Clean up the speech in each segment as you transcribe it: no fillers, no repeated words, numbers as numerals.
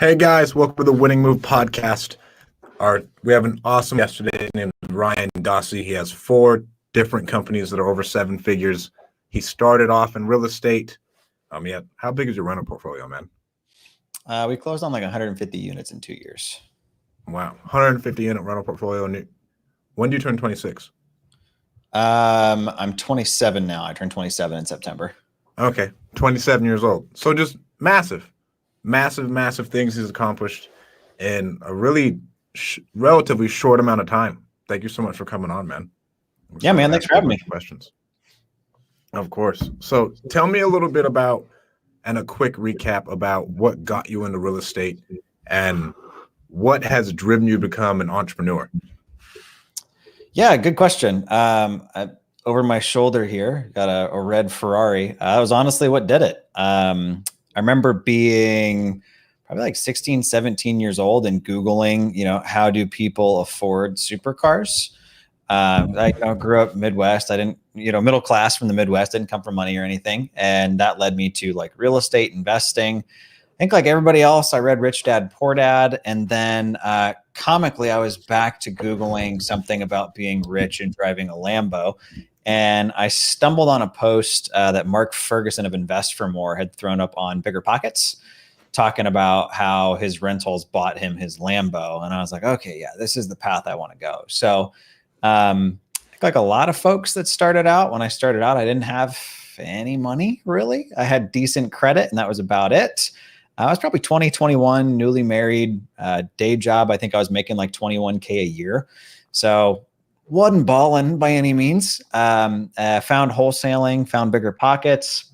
Hey guys, welcome to the Winning Move podcast. We have an awesome guest today named Ryan Dossey. He has 4 different companies that are over 7 figures. He started off in real estate. How big is your rental portfolio, man? We closed on like 150 units in 2 years. Wow, 150 unit rental portfolio. When do you turn 26? I'm 27 now. I turned 27 in September. Okay, 27 years old. So just massive things he's accomplished in a really relatively short amount of time. Thank you so much for coming on, man. Yeah, man. Thanks for having me. Questions. Of course. So tell me a little bit about and a quick recap about what got you into real estate and what has driven you to become an entrepreneur. Yeah, good question. Over my shoulder here, got a red Ferrari. That was honestly what did it. I remember being probably like 16, 17 years old and Googling, how do people afford supercars? I grew up Midwest. I didn't, middle class from the Midwest, didn't come from money or anything. And that led me to like real estate investing. I think like everybody else, I read Rich Dad, Poor Dad. And then comically, I was back to Googling something about being rich and driving a Lambo. And I stumbled on a post that Mark Ferguson of Invest for More had thrown up on Bigger Pockets, talking about how his rentals bought him his Lambo. And I was like, okay, yeah, this is the path I want to go. So I think like a lot of folks that started out, when I started out, I didn't have any money really. I had decent credit and that was about it. I was probably 20, 21, newly married, day job. I think I was making like 21K a year. So wasn't balling by any means. Found wholesaling, found Bigger Pockets,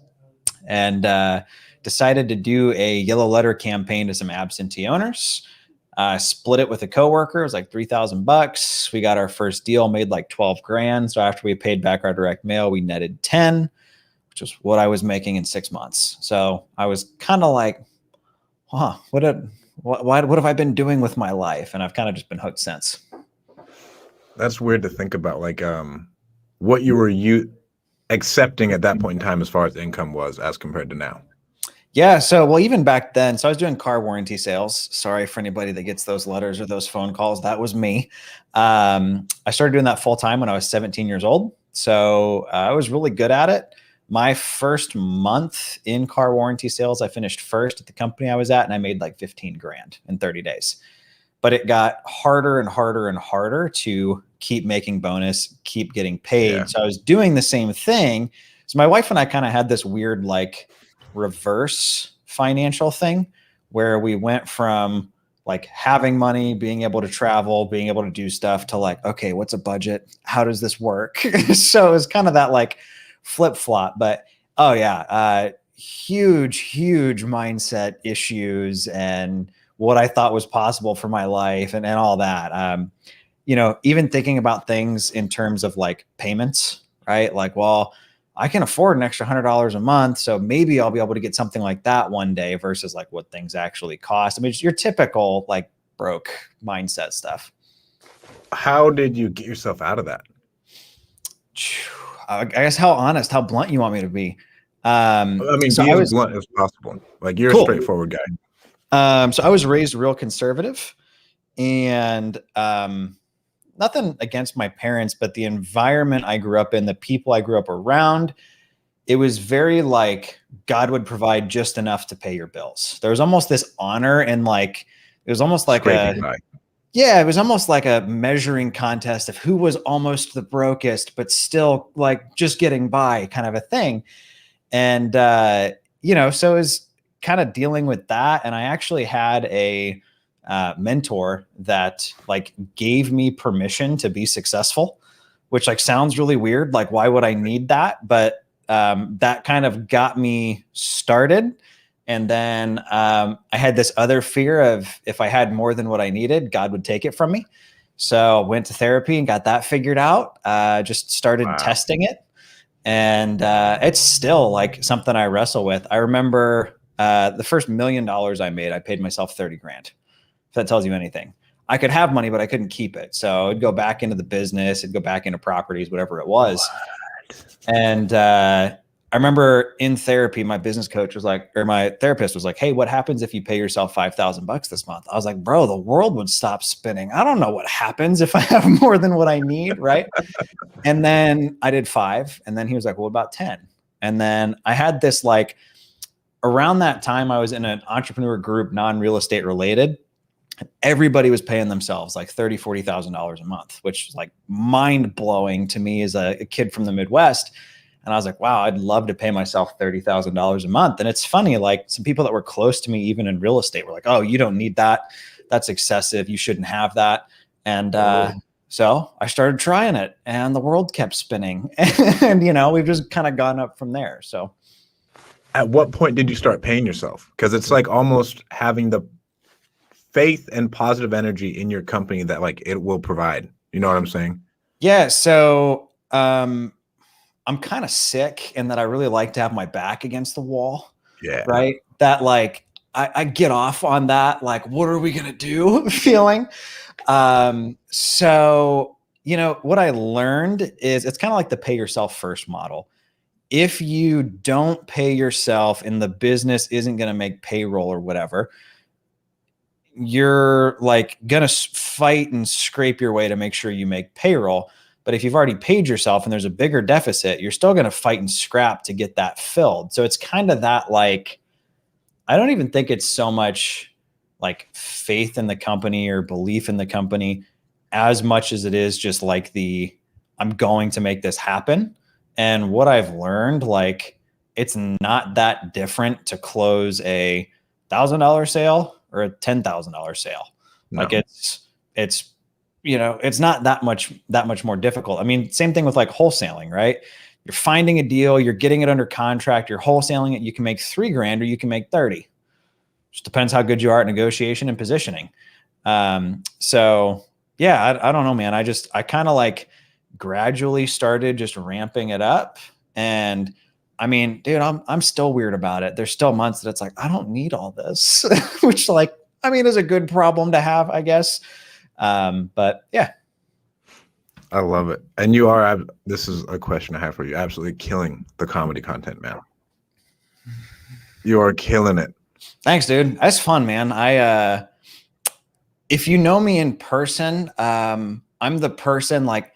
and decided to do a yellow letter campaign to some absentee owners. Split it with a coworker. It was like $3,000. We got our first deal, made like 12 grand. So after we paid back our direct mail, we netted 10, which was what I was making in 6 months. So I was kind of like, what have I been doing with my life? And I've kind of just been hooked since. That's weird to think about, like what you were accepting at that point in time as far as income was as compared to now. Yeah. So, well, even back then, so I was doing car warranty sales. Sorry for anybody that gets those letters or those phone calls. That was me. I started doing that full time when I was 17 years old. So I was really good at it. My first month in car warranty sales, I finished first at the company I was at, and I made like 15 grand in 30 days. But it got harder and harder and harder to keep making bonus, keep getting paid. Yeah. So I was doing the same thing. So my wife and I kind of had this weird like reverse financial thing where we went from like having money, being able to travel, being able to do stuff to like, okay, what's a budget? How does this work? So it was kind of that like flip flop, but oh yeah, huge mindset issues and what I thought was possible for my life and all that. Even thinking about things in terms of like payments, right? Like, well, I can afford an extra $100 a month, so maybe I'll be able to get something like that one day versus like what things actually cost. I mean, it's your typical like broke mindset stuff. How did you get yourself out of that? I guess how blunt you want me to be. I mean, so be as blunt as possible. Like you're cool. A straightforward guy. So I was raised real conservative, and nothing against my parents, but the environment I grew up in, the people I grew up around, it was very like God would provide just enough to pay your bills. There was almost this honor and like, it was almost like it was almost like a measuring contest of who was almost the brokest, but still like just getting by kind of a thing. And, so it was kind of dealing with that. And I actually had a mentor that like gave me permission to be successful, which like sounds really weird. Like, why would I need that? But that kind of got me started. And then I had this other fear of if I had more than what I needed, God would take it from me. So I went to therapy and got that figured out. Just started testing it. And it's still like something I wrestle with. I remember the first $1 million I made, I paid myself 30 grand. If that tells you anything. I could have money, but I couldn't keep it. So it'd go back into the business, it'd go back into properties, whatever it was. What? And I remember in therapy, my business coach was like, or my therapist was like, hey, what happens if you pay yourself $5,000 this month? I was like, bro, the world would stop spinning. I don't know what happens if I have more than what I need. Right. And then I did 5. And then he was like, well, about 10. And then I had this, like, around that time, I was in an entrepreneur group, non-real estate related. Everybody was paying themselves like $30,000, $40,000 a month, which was like mind blowing to me as a kid from the Midwest. And I was like, wow, I'd love to pay myself $30,000 a month. And it's funny, like some people that were close to me, even in real estate, were like, oh, you don't need that. That's excessive. You shouldn't have that. And so I started trying it and the world kept spinning. And, we've just kind of gone up from there. So at what point did you start paying yourself? Because it's like almost having the faith and positive energy in your company that like it will provide. You know what I'm saying? Yeah. So I'm kind of sick in that I really like to have my back against the wall. Yeah. Right. That like, I get off on that, like, what are we going to do feeling? So, what I learned is it's kind of like the pay yourself first model. If you don't pay yourself and the business isn't going to make payroll or whatever, you're like going to fight and scrape your way to make sure you make payroll. But if you've already paid yourself and there's a bigger deficit, you're still going to fight and scrap to get that filled. So it's kind of that, like, I don't even think it's so much like faith in the company or belief in the company as much as it is just like I'm going to make this happen. And what I've learned, like, it's not that different to close a $1,000 sale or a $10,000 sale. No. Like it's not that much more difficult. I mean, same thing with like wholesaling, right? You're finding a deal, you're getting it under contract, you're wholesaling it. You can make $3,000 or you can make 30. Just depends how good you are at negotiation and positioning. So yeah, I don't know, man. I kind of like gradually started just ramping it up. And I mean, dude, I'm still weird about it. There's still months that it's like, I don't need all this, which like, I mean, is a good problem to have, I guess. But yeah. I love it. And this is a question I have for you. Absolutely killing the comedy content, man. You are killing it. Thanks, dude. That's fun, man. If you know me in person, I'm the person, like,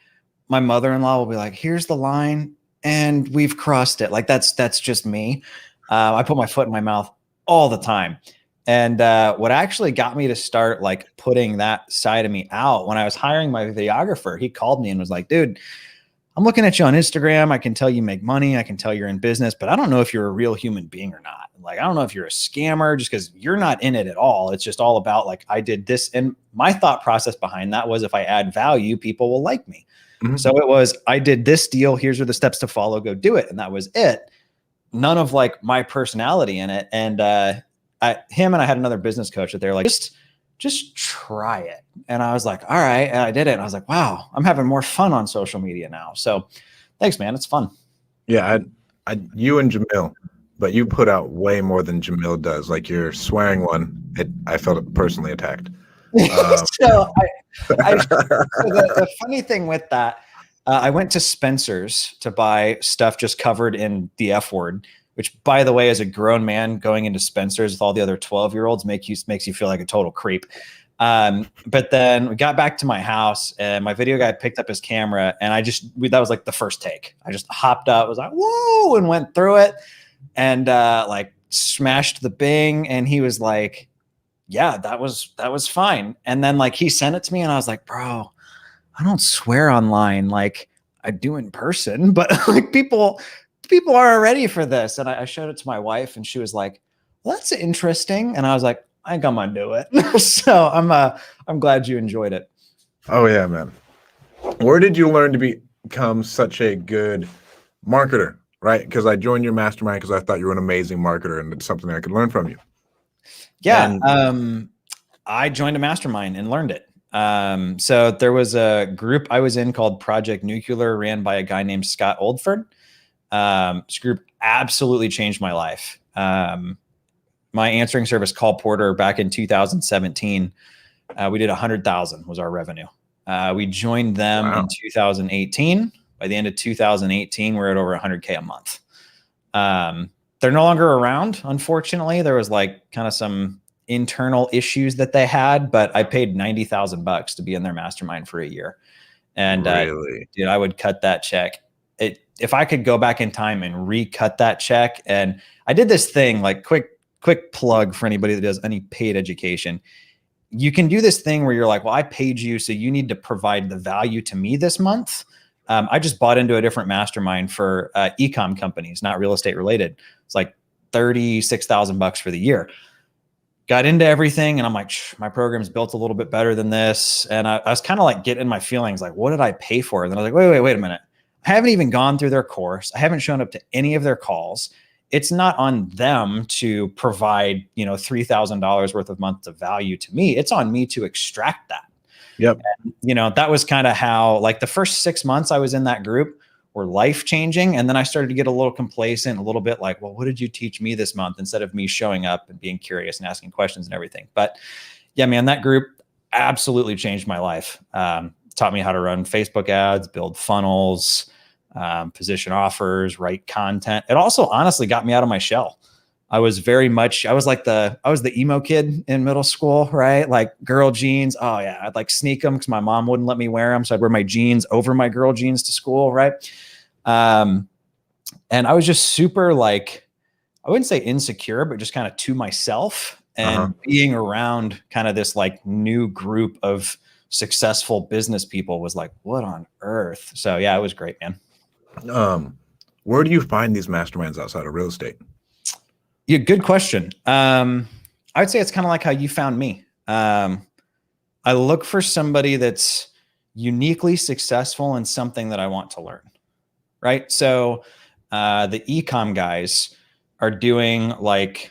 my mother-in-law will be like, here's the line and we've crossed it. Like that's just me. I put my foot in my mouth all the time. And what actually got me to start like putting that side of me out, when I was hiring my videographer, he called me and was like, dude, I'm looking at you on Instagram. I can tell you make money. I can tell you're in business, but I don't know if you're a real human being or not. Like, I don't know if you're a scammer, just because you're not in it at all. It's just all about like, I did this. And my thought process behind that was, if I add value, people will like me. Mm-hmm. So it was, I did this deal. Here's are the steps to follow. Go do it. And that was it. None of like my personality in it. And him and I had another business coach that they're like, just try it. And I was like, all right. And I did it. And I was like, wow, I'm having more fun on social media now. So thanks, man. It's fun. Yeah. You and Jamil, but you put out way more than Jamil does. Like your swearing one, I felt personally attacked. So the funny thing with that, I went to Spencer's to buy stuff just covered in the F word, which, by the way, as a grown man going into Spencer's with all the other 12-year-olds makes you feel like a total creep. But then we got back to my house and my video guy picked up his camera and that was like the first take. I just hopped up, was like, whoa, and went through it and like smashed the Bing. And he was like, yeah, that was fine. And then like he sent it to me and I was like, bro, I don't swear online like I do in person, but like people are ready for this. And I showed it to my wife and she was like, well, that's interesting. And I was like, I think I'm gonna do it. So I'm glad you enjoyed it. Oh yeah, man. Where did you learn to become such a good marketer? Right? Because I joined your mastermind because I thought you were an amazing marketer and it's something I could learn from you. Yeah. I joined a mastermind and learned it. So there was a group I was in called Project Nuclear, ran by a guy named Scott Oldford. This group absolutely changed my life. My answering service, Call Porter, back in 2017, we did 100,000 was our revenue. We joined them in 2018. By the end of 2018, we're at over 100K a month. They're no longer around. Unfortunately, there was like kind of some internal issues that they had, but I paid $90,000 to be in their mastermind for a year. And Really? dude, I would cut that check. If I could go back in time and recut that check. And I did this thing, like quick plug for anybody that does any paid education. You can do this thing where you're like, well, I paid you, so you need to provide the value to me this month. I just bought into a different mastermind for e-com companies, not real estate related. It's like $36,000 for the year. Got into everything, and I'm like, my program's built a little bit better than this. And I was kind of like getting my feelings, like, what did I pay for? And then I was like, wait a minute. I haven't even gone through their course. I haven't shown up to any of their calls. It's not on them to provide, $3,000 worth of months of value to me. It's on me to extract that. Yep. And, that was kind of how, like, the first 6 months I was in that group were life-changing. And then I started to get a little complacent, a little bit like, well, what did you teach me this month? Instead of me showing up and being curious and asking questions and everything. But yeah, man, that group absolutely changed my life. Taught me how to run Facebook ads, build funnels, position offers, write content. It also honestly got me out of my shell. I was the emo kid in middle school, right? Like girl jeans. Oh yeah. I'd like sneak them because my mom wouldn't let me wear them. So I'd wear my jeans over my girl jeans to school. Right. And I was just super, like, I wouldn't say insecure, but just kind of to myself, and being around kind of this like new group of successful business people was like, what on earth? So yeah, it was great, man. Where do you find these masterminds outside of real estate? Yeah, good question. I would say it's kind of like how you found me. I look for somebody that's uniquely successful in something that I want to learn, right? So the e-com guys are doing like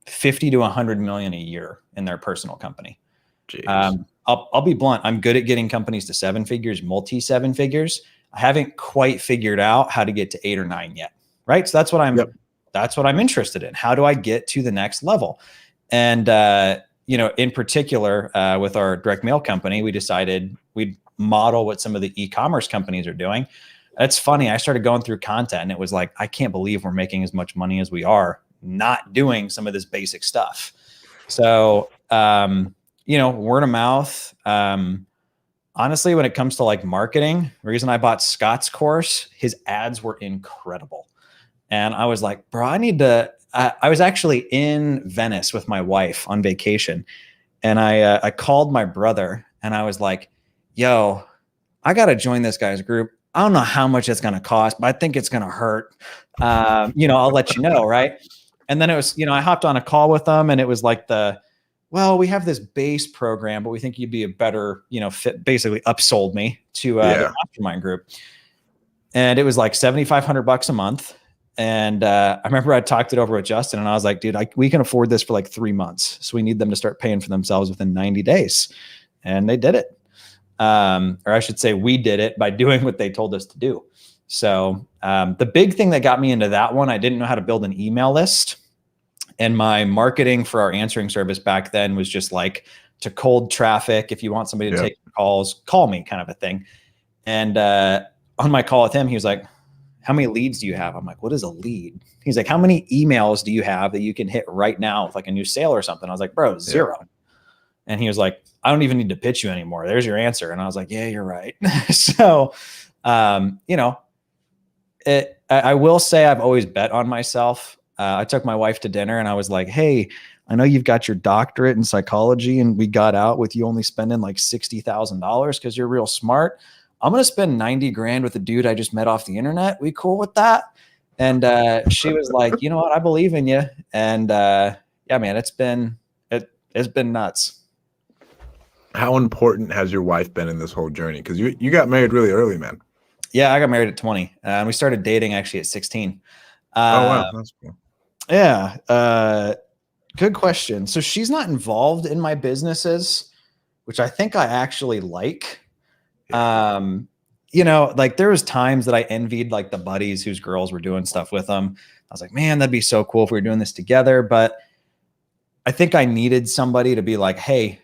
50 to 100 million a year in their personal company. I'll be blunt. I'm good at getting companies to 7 figures, multi 7 figures. I haven't quite figured out how to get to 8 or 9 yet. Right. So that's what I'm interested in. How do I get to the next level? And, in particular, with our direct mail company, we decided we'd model what some of the e-commerce companies are doing. That's funny. I started going through content, and it was like, I can't believe we're making as much money as we are not doing some of this basic stuff. So, word of mouth. Honestly, when it comes to like marketing, the reason I bought Scott's course, his ads were incredible. And I was like, bro, I was actually in Venice with my wife on vacation. And I called my brother, and I was like, yo, I got to join this guy's group. I don't know how much it's going to cost, but I think it's going to hurt. I'll let you know. Right. And then it was, I hopped on a call with them, and it was like we have this base program, but we think you'd be a better, fit. Basically upsold me to the Mastermind Group. And it was like $7,500 a month. And I remember I talked it over with Justin, and I was like, dude, we can afford this for like 3 months. So we need them to start paying for themselves within 90 days. And they did it. Or I should say we did it by doing what they told us to do. So the big thing that got me into that one, I didn't know how to build an email list. And my marketing for our answering service back then was just like to cold traffic. If you want somebody to take your calls, call me, kind of a thing. And on my call with him, he was like, how many leads do you have? I'm like, what is a lead? He's like, how many emails do you have that you can hit right now with like a new sale or something? I was like, bro, 0. And he was like, I don't even need to pitch you anymore. There's your answer. And I was like, yeah, you're right. So, I will say I've always bet on myself. I took my wife to dinner, and I was like, hey, I know you've got your doctorate in psychology, and we got out with you only spending like $60,000 because you're real smart. I'm going to spend 90 grand with a dude I just met off the internet. We cool with that? And she was like, you know what? I believe in you. And yeah, man, it's been nuts. How important has your wife been in this whole journey? Because you got married really early, man. Yeah, I got married at 20. And we started dating actually at 16. Oh, wow. That's cool. Yeah. Good question. So she's not involved in my businesses, which I think I actually like. Like there was times that I envied like the buddies whose girls were doing stuff with them. I was like, man, that'd be so cool if we were doing this together. But I think I needed somebody to be like, hey,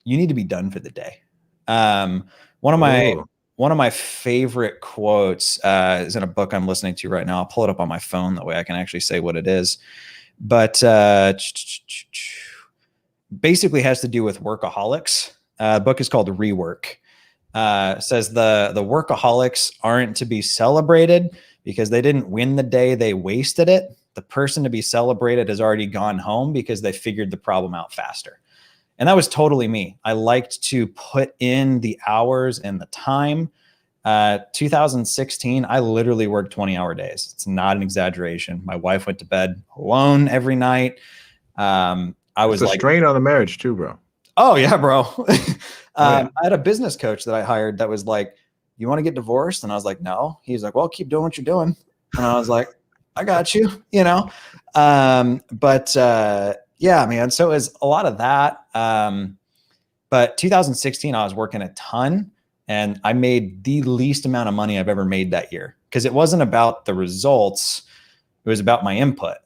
you need to be done for the day. One of one of my favorite quotes is in a book I'm listening to right now. I'll pull it up on my phone. That way I can actually say what it is. But basically has to do with workaholics. The book is called Rework. Says the workaholics aren't to be celebrated because they didn't win the day, they wasted it. The person to be celebrated has already gone home because they figured the problem out faster. And that was totally me. I liked to put in the hours and the time. 2016, I literally worked 20-hour days. It's not an exaggeration. My wife went to bed alone every night. I was it's a strain on the marriage too, bro. Oh yeah, bro. I had a business coach that I hired that was like, you want to get divorced? And I was like, no. He's like, well, keep doing what you're doing. And I was like, I got you, you know? Yeah, man. So it was a lot of that. But 2016, I was working a ton and I made the least amount of money I've ever made that year because it wasn't about the results. It was about my input.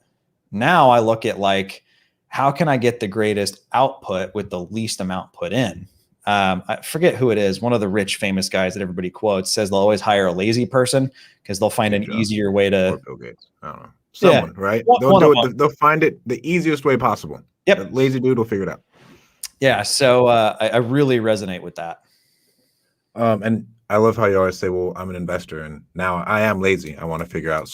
Now I look at like, how can I get the greatest output with the least amount put in? I forget who it is. One of the rich, famous guys that everybody quotes says they'll always hire a lazy person because they'll find an easier way to. Or Bill Gates. I don't know. Someone, right? They'll do it. They'll find it the easiest way possible. Yep. The lazy dude will figure it out. Yeah. So I really resonate with that. And I love how you always say, well, I'm an investor and now I am lazy. I want to figure out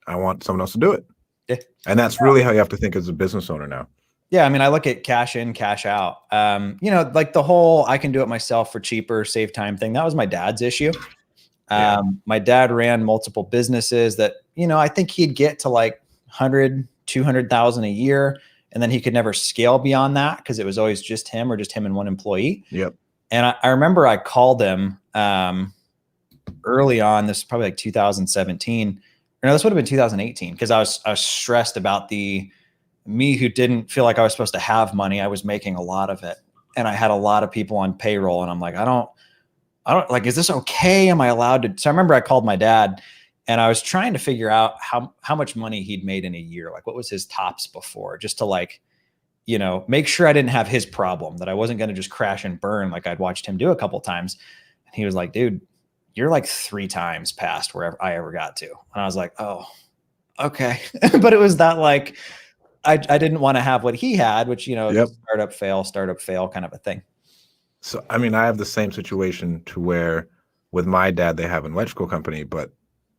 I want someone else to do it. Yeah. And that's really how you have to think as a business owner now. Yeah. I mean, I look at cash in, cash out. You know, like the whole, I can do it myself for cheaper, save time thing. That was my dad's issue. My dad ran multiple businesses that, you know, I think he'd get to like 100, 200,000 a year. And then he could never scale beyond that because it was always just him or just him and one employee. Yep. And I remember I called him early on. This is probably like 2017. No, this would have been 2018 because I was stressed about me who didn't feel like I was supposed to have money. I was making a lot of it, and I had a lot of people on payroll. And I'm like, I don't like. Is this okay? Am I allowed to? So I remember I called my dad, and I was trying to figure out how much money he'd made in a year. Like, what was his tops before, just to like, you know, make sure I didn't have his problem, that I wasn't going to just crash and burn like I'd watched him do a couple of times. And he was like, dude, you're like 3 times past wherever I ever got to. And I was like, oh, okay. But it was that like, I didn't want to have what he had, which, you know, startup fail kind of a thing. So, I mean, I have the same situation to where with my dad, they have an electrical company, but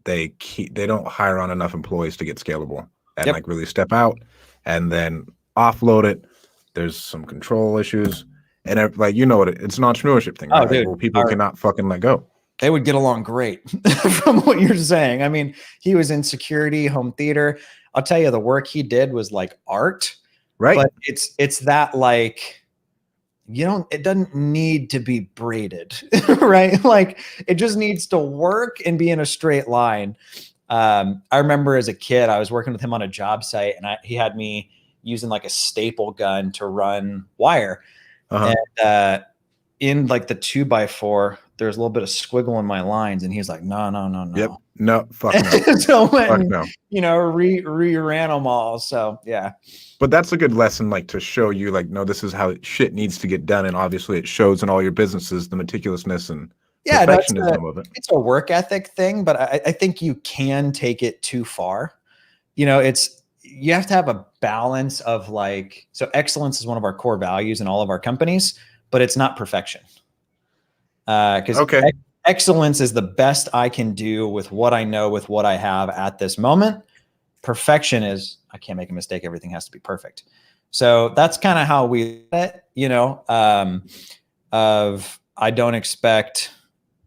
they don't hire on enough employees to get scalable and like really step out and then offload it. There's some control issues and like, you know what, it's an entrepreneurship thing, right? Dude, well, people cannot fucking let go. They would get along great from what you're saying. I mean, he was in security, home theater. I'll tell you, the work he did was like art, right? But it's that like, it doesn't need to be braided, right? Like it just needs to work and be in a straight line. I remember as a kid, I was working with him on a job site and he had me using like a staple gun to run wire. And in like the 2x4, there's a little bit of squiggle in my lines, and he's like, no. Yep. No, fuck no. So when, you know, re-ran them all. So yeah. But that's a good lesson, like to show you like, no, this is how shit needs to get done. And obviously it shows in all your businesses, the meticulousness and perfectionism of it. It's a work ethic thing, but I think you can take it too far. You know, you have to have a balance of like, so excellence is one of our core values in all of our companies, but it's not perfection. Because excellence is the best I can do with what I know, with what I have at this moment. Perfection is, I can't make a mistake. Everything has to be perfect. So that's kind of how we, you know, I don't expect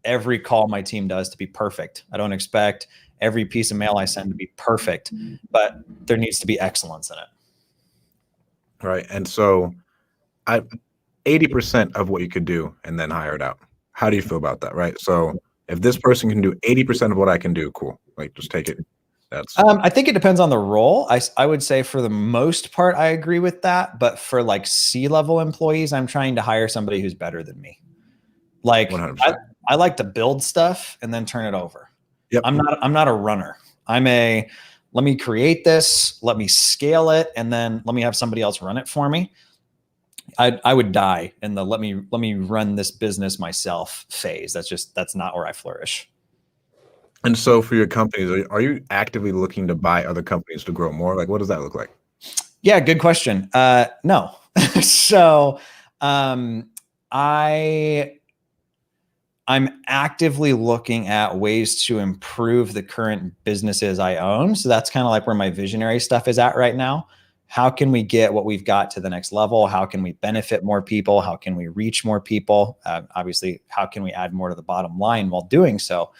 every call my team does to be perfect. I don't expect every piece of mail I send to be perfect, but there needs to be excellence in it. Right. And so 80% of what you could do and then hire it out. How do you feel about that? Right. So if this person can do 80% of what I can do, cool. Like just take it. I think it depends on the role. I would say for the most part, I agree with that. But for like C-level employees, I'm trying to hire somebody who's better than me. Like I like to build stuff and then turn it over. Yep. I'm not a runner. Let me create this, let me scale it, and then let me have somebody else run it for me. I would die in the let me run this business myself phase. That's not where I flourish. And so for your companies, are you actively looking to buy other companies to grow more? Like, what does that look like? Yeah, good question. No. So I'm actively looking at ways to improve the current businesses I own. So that's kind of like where my visionary stuff is at right now. How can we get what we've got to the next level? How can we benefit more people? How can we reach more people? Obviously, how can we add more to the bottom line while doing so?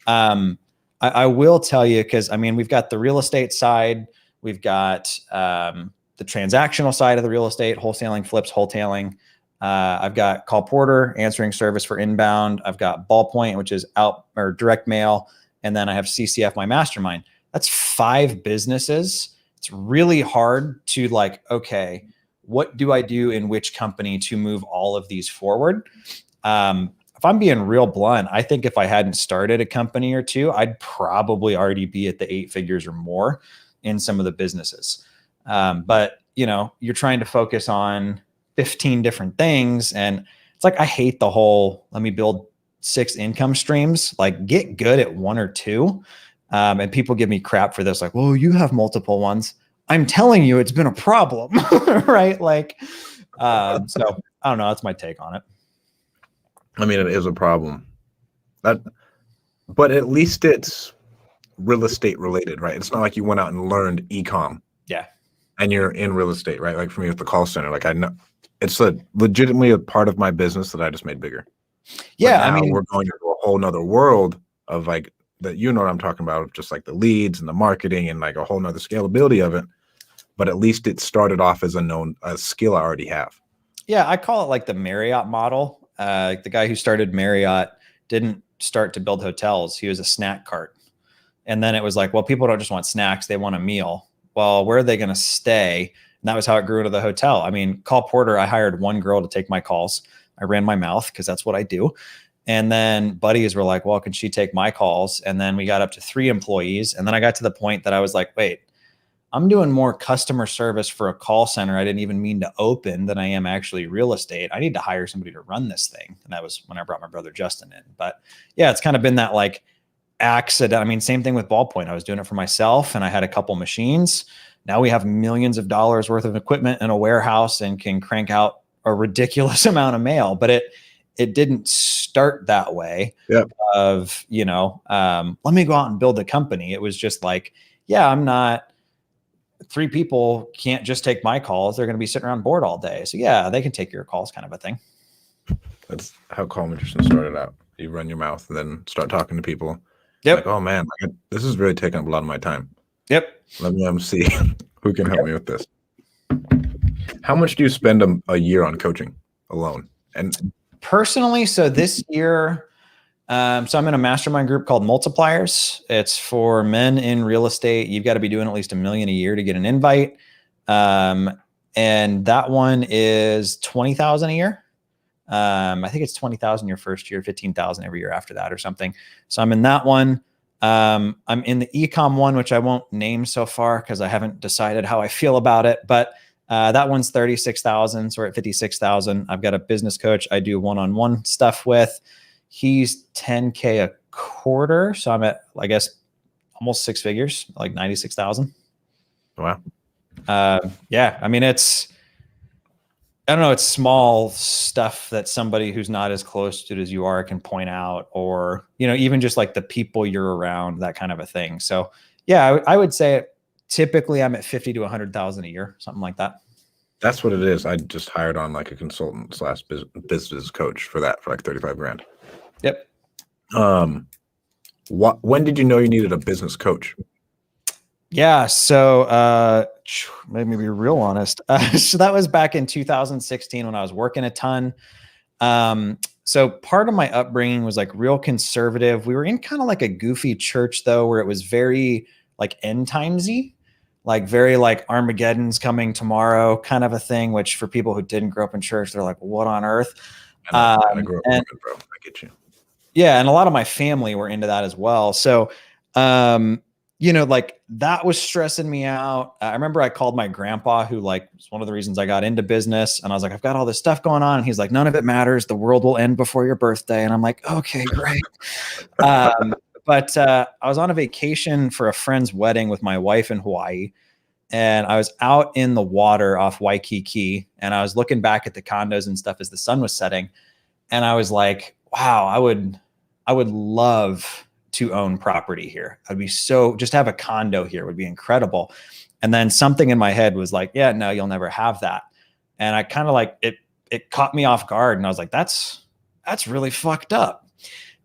I will tell you, because I mean, we've got the real estate side, we've got the transactional side of the real estate, wholesaling, flips, wholetailing. I've got call porter, answering service for inbound. I've got Ballpoint, which is out or direct mail. And then I have CCF, my mastermind. That's 5 businesses. It's really hard to like, okay, what do I do in which company to move all of these forward? If I'm being real blunt, I think if I hadn't started a company or two, I'd probably already be at the 8 figures or more in some of the businesses. But you know, you're trying to focus on 15 different things. And it's like, I hate the whole, let me build 6 income streams, like get good at 1 or 2. And people give me crap for this. Like, well, you have multiple ones. I'm telling you, it's been a problem, right? Like, so I don't know. That's my take on it. I mean, it is a problem. But at least it's real estate related, right? It's not like you went out and learned e-com. Yeah. And you're in real estate, right? Like for me with the call center, like I know it's legitimately a part of my business that I just made bigger. Yeah. I mean, we're going into a whole nother world of like that, you know what I'm talking about, just like the leads and the marketing and like a whole nother scalability of it. But at least it started off as a skill I already have. Yeah. I call it like the Marriott model. The guy who started Marriott didn't start to build hotels. He was a snack cart. And then it was like, well, people don't just want snacks. They want a meal. Well, where are they going to stay? And that was how it grew into the hotel. I mean, call porter, I hired one girl to take my calls. I ran my mouth because that's what I do. And then buddies were like, well, can she take my calls? And then we got up to 3 employees. And then I got to the point that I was like, wait, I'm doing more customer service for a call center I didn't even mean to open than I am actually real estate. I need to hire somebody to run this thing. And that was when I brought my brother Justin in. But yeah, it's kind of been that like accident. I mean, same thing with Ballpoint. I was doing it for myself and I had a couple machines. Now we have millions of dollars worth of equipment in a warehouse and can crank out a ridiculous amount of mail, but it didn't start that way. Yep. Of, you know, let me go out and build a company. It was just like, yeah, I'm not, 3 people can't just take my calls. They're going to be sitting around bored all day. So yeah, they can take your calls, kind of a thing. That's how Call Magician started out. You run your mouth and then start talking to people. Yep. Like, oh man, this is really taking up a lot of my time. Yep. Let me see who can help me with this. How much do you spend a year on coaching alone? And personally, so this year, so I'm in a mastermind group called Multipliers. It's for men in real estate. You've got to be doing at least $1 million a year to get an invite. And that one is $20,000 a year. I think it's $20,000 your first year, $15,000 every year after that or something. So I'm in that one. I'm in the ecom one, which I won't name so far because I haven't decided how I feel about it, but that one's 36,000. So we're at 56,000. I've got a business coach I do one-on-one stuff with. He's 10K a quarter. So I'm at, I guess, almost 6 figures, like 96,000. Wow. Yeah. I mean, I don't know. It's small stuff that somebody who's not as close to it as you are can point out, or, you know, even just like the people you're around, that kind of a thing. So yeah, I would say typically I'm at 50 to 100,000 a year, something like that. That's what it is. I just hired on like a consultant / business coach for like 35 grand. Yep. When did you know you needed a business coach? Yeah. So, let me be real honest. So that was back in 2016 when I was working a ton. So part of my upbringing was like real conservative. We were in kind of like a goofy church though, where it was very like end timesy, like very like Armageddon's coming tomorrow kind of a thing, which for people who didn't grow up in church, they're like, what on earth? I grew up Mormon, bro. I get you. Yeah. And a lot of my family were into that as well. So, like that was stressing me out. I remember I called my grandpa, who like was one of the reasons I got into business. And I was like, I've got all this stuff going on. And he's like, none of it matters. The world will end before your birthday. And I'm like, okay, great. But I was on a vacation for a friend's wedding with my wife in Hawaii. And I was out in the water off Waikiki. And I was looking back at the condos and stuff as the sun was setting. And I was like, wow, I would love to own property here. I'd be just have a condo here would be incredible. And then something in my head was like, yeah, no, you'll never have that. And I kind of like it caught me off guard. And I was like, that's really fucked up.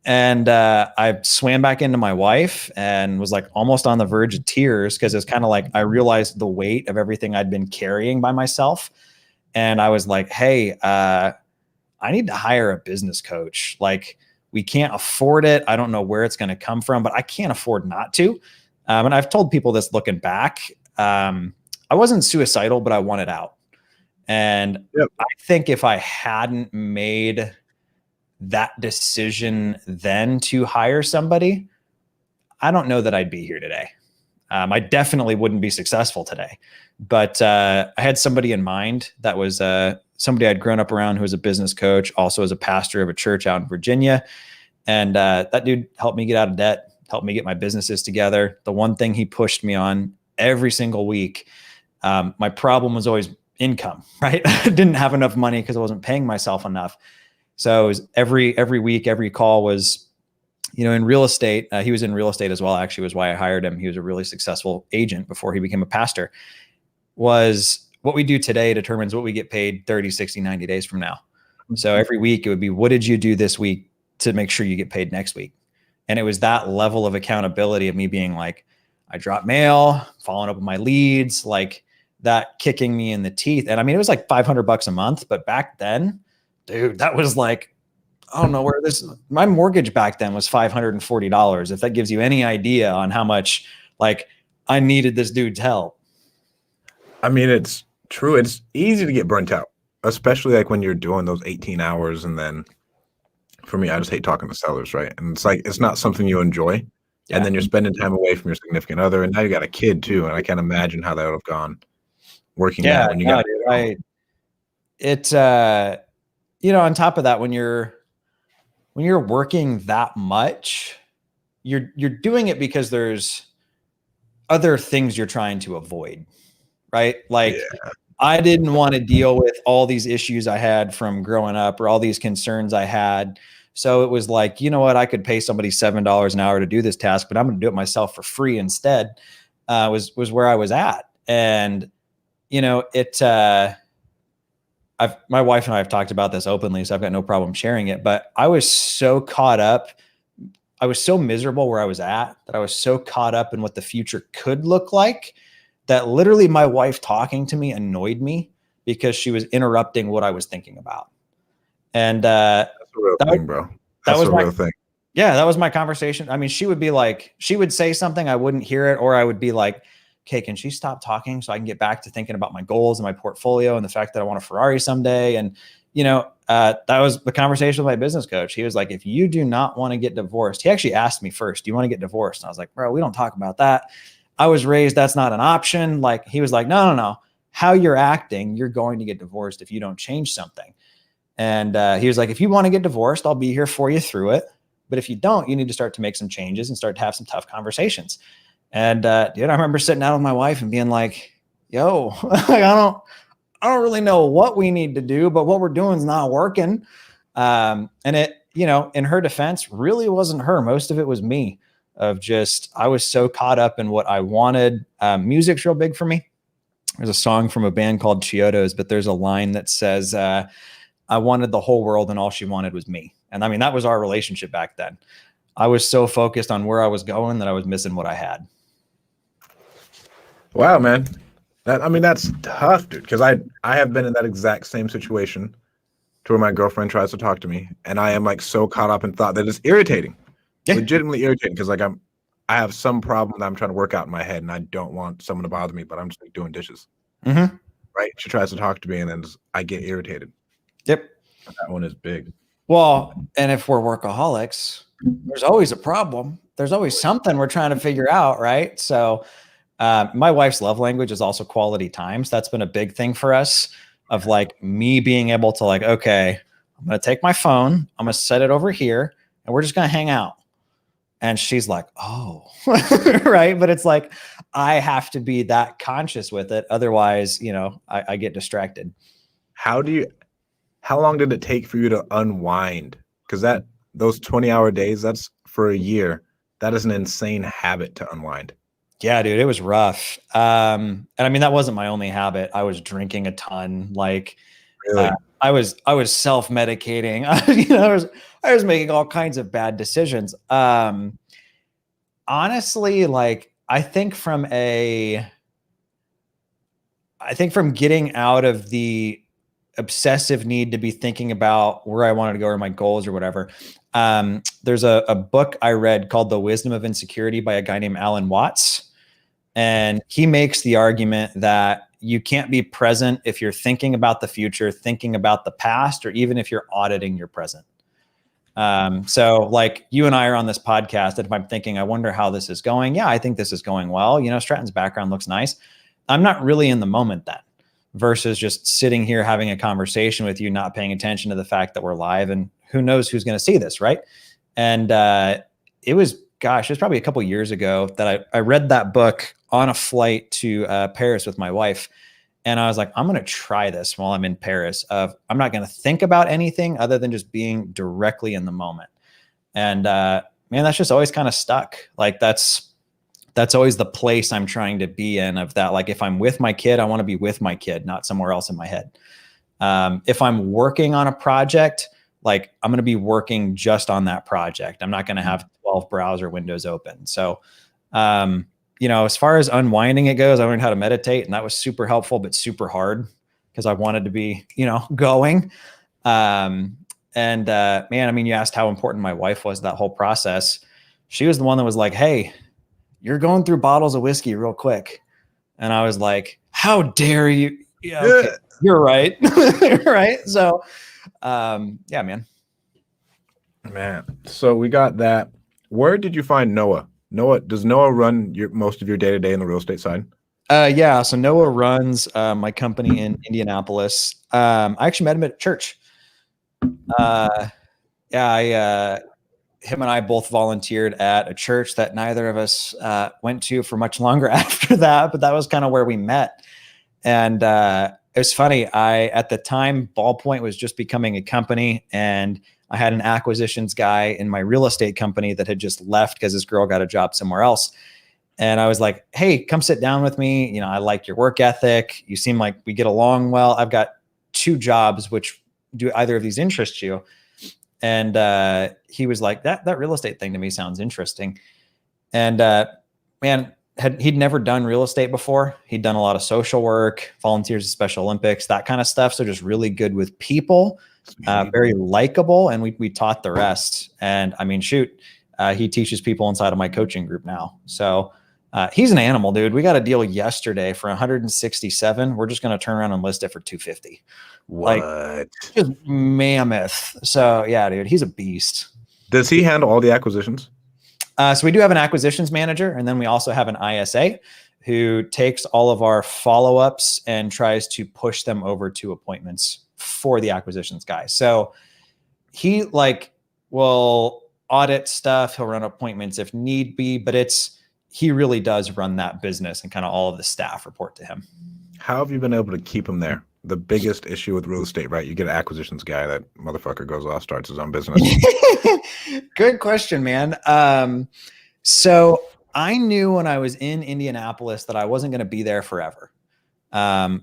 And I swam back into my wife and was like almost on the verge of tears, because it's kind of like I realized the weight of everything I'd been carrying by myself. And I was like, hey, I need to hire a business coach. Like, we can't afford it. I don't know where it's going to come from, but I can't afford not to. And I've told people this looking back. I wasn't suicidal, but I wanted out. And yep. I think if I hadn't made that decision then to hire somebody, I don't know that I'd be here today. I definitely wouldn't be successful today. But I had somebody in mind that was somebody I'd grown up around who was a business coach, also as a pastor of a church out in Virginia. And that dude helped me get out of debt, helped me get my businesses together. The one thing he pushed me on every single week, my problem was always income, right? I didn't have enough money because I wasn't paying myself enough. So it was every week, every call was, in real estate. He was in real estate as well, actually, was why I hired him. He was a really successful agent before he became a pastor. Was what we do today determines what we get paid 30, 60, 90 days from now. So every week it would be, what did you do this week to make sure you get paid next week? And it was that level of accountability of me being like, I dropped mail, following up with my leads, like that kicking me in the teeth. And I mean, it was like $500 a month, but back then, dude, that was like, I don't know where my mortgage back then was $540. If that gives you any idea on how much like I needed this dude's help. I mean, it's true. It's easy to get burnt out, especially like when you're doing those 18 hours. And then for me, I just hate talking to sellers, right? And it's like, it's not something you enjoy. Yeah. And then you're spending time away from your significant other. And now you got a kid too. And I can't imagine how that would have gone working out when you got right. It's, on top of that, when you're working that much, you're doing it because there's other things you're trying to avoid. Right? Like, yeah. I didn't want to deal with all these issues I had from growing up or all these concerns I had. So it was like, you know what? I could pay somebody $7 an hour to do this task, but I'm going to do it myself for free instead, was where I was at. And, my wife and I have talked about this openly, so I've got no problem sharing it, but I was so caught up. I was so miserable where I was at that I was so caught up in what the future could look like that literally my wife talking to me annoyed me because she was interrupting what I was thinking about. And that's a real thing, bro. That's a real thing. Yeah, that was my conversation. I mean, she would be like, she would say something, I wouldn't hear it, or I would be like, okay, can she stop talking so I can get back to thinking about my goals and my portfolio and the fact that I want a Ferrari someday? And, that was the conversation with my business coach. He was like, if you do not want to get divorced, he actually asked me first, do you want to get divorced? And I was like, bro, we don't talk about that. I was raised, that's not an option. Like, he was like, no. How you're acting, you're going to get divorced if you don't change something. And he was like, if you want to get divorced, I'll be here for you through it. But if you don't, you need to start to make some changes and start to have some tough conversations. And dude, I remember sitting down with my wife and being like, yo, I don't really know what we need to do, but what we're doing is not working. And it, in her defense, really wasn't her. Most of it was me. Of just, I was so caught up in what I wanted. Music's real big for me. There's a song from a band called Chiodos, but there's a line that says, I wanted the whole world and all she wanted was me. And I mean, that was our relationship back then. I was so focused on where I was going that I was missing what I had. Wow, man. That's tough, dude. Because I have been in that exact same situation to where my girlfriend tries to talk to me. And I am like so caught up in thought that it's irritating. Yeah. Legitimately irritating because like I have some problem that I'm trying to work out in my head and I don't want someone to bother me, but I'm just like doing dishes. Mm-hmm. Right? She tries to talk to me and then I get irritated. Yep. That one is big. Well, and if we're workaholics, there's always a problem. there's always something we're trying to figure out, right? So my wife's love language is also quality time. So that's been a big thing for us, of like me being able to like, okay, I'm going to take my phone, I'm going to set it over here, and we're just going to hang out. And she's like, oh, right. But it's like, I have to be that conscious with it. Otherwise, I get distracted. How long did it take for you to unwind? Because those 20-hour days, that's for a year. That is an insane habit to unwind. Yeah, dude, it was rough. And I mean, that wasn't my only habit. I was drinking a ton. Like, Really? I was self-medicating. I was making all kinds of bad decisions. Honestly, like, I think from getting out of the obsessive need to be thinking about where I wanted to go or my goals or whatever. There's a book I read called The Wisdom of Insecurity by a guy named Alan Watts. And he makes the argument that you can't be present if you're thinking about the future, thinking about the past, or even if you're auditing your present. So like you and I are on this podcast, and if I'm thinking, I wonder how this is going. Yeah, I think this is going well. Stratton's background looks nice. I'm not really in the moment then, versus just sitting here having a conversation with you, not paying attention to the fact that we're live, and who knows who's going to see this, right? And it was probably a couple of years ago that I read that book on a flight to Paris with my wife. And I was like, I'm going to try this while I'm in Paris. I'm not going to think about anything other than just being directly in the moment. And man, that's just always kind of stuck. Like that's always the place I'm trying to be in, of that. Like if I'm with my kid, I want to be with my kid, not somewhere else in my head. If I'm working on a project, like I'm going to be working just on that project. I'm not going to have 12 browser windows open. So, as far as unwinding it goes, I learned how to meditate, and that was super helpful, but super hard because I wanted to be, going. Man, I mean, you asked how important my wife was that whole process. She was the one that was like, hey, you're going through bottles of whiskey real quick. And I was like, how dare you? Yeah, okay, you're right. Right. So, yeah, man. So we got that. Where did you find Noah? Does Noah run most of your day-to-day in the real estate side? Yeah. So Noah runs my company in Indianapolis. I actually met him at church. Him and I both volunteered at a church that neither of us went to for much longer after that, but that was kind of where we met. And it was funny. At the time, Ballpoint was just becoming a company, and I had an acquisitions guy in my real estate company that had just left because his girl got a job somewhere else. And I was like, hey, come sit down with me. I like your work ethic. You seem like we get along well. I've got 2 jobs. Which do either of these interest you? And he was like, that real estate thing to me sounds interesting. And man, he'd never done real estate before. He'd done a lot of social work, volunteers at Special Olympics, that kind of stuff. So just really good with people. Very likable, and we taught the rest. And I mean, shoot, he teaches people inside of my coaching group now. So he's an animal, dude. We got a deal yesterday for 167. We're just going to turn around and list it for 250. What? Like, just mammoth. So yeah, dude, he's a beast. Does he handle all the acquisitions? So we do have an acquisitions manager, and then we also have an ISA who takes all of our follow-ups and tries to push them over to appointments for the acquisitions guy. So he will audit stuff. He'll run appointments if need be, but he really does run that business, and kind of all of the staff report to him. How have you been able to keep him there? The biggest issue with real estate, right? You get an acquisitions guy, that motherfucker goes off, starts his own business. Good question, man. So I knew when I was in Indianapolis that I wasn't going to be there forever. I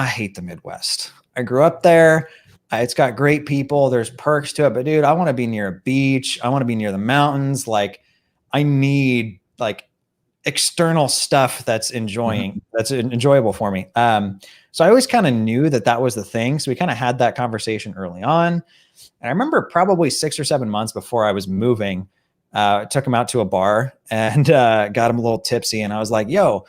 hate the Midwest. I grew up there. It's got great people. There's perks to it, but dude, I want to be near a beach. I want to be near the mountains. Like, I need external stuff that's enjoyable for me. So I always kind of knew that was the thing. So we kind of had that conversation early on. And I remember probably 6 or 7 months before I was moving, I took him out to a bar and got him a little tipsy. And I was like, yo,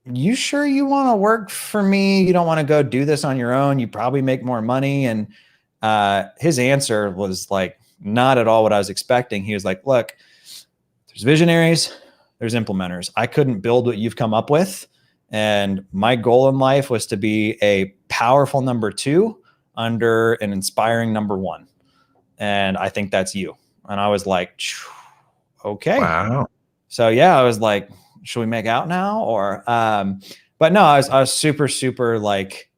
you sure you want to work for me? You don't want to go do this on your own? You probably make more money. And his answer was like, not at all what I was expecting. He was like, look, there's visionaries, there's implementers. I couldn't build what you've come up with. And my goal in life was to be a powerful number 2 under an inspiring number 1. And I think that's you. And I was like, okay. Wow. So yeah, I was like, should we make out now? Or, but no, I was super, super like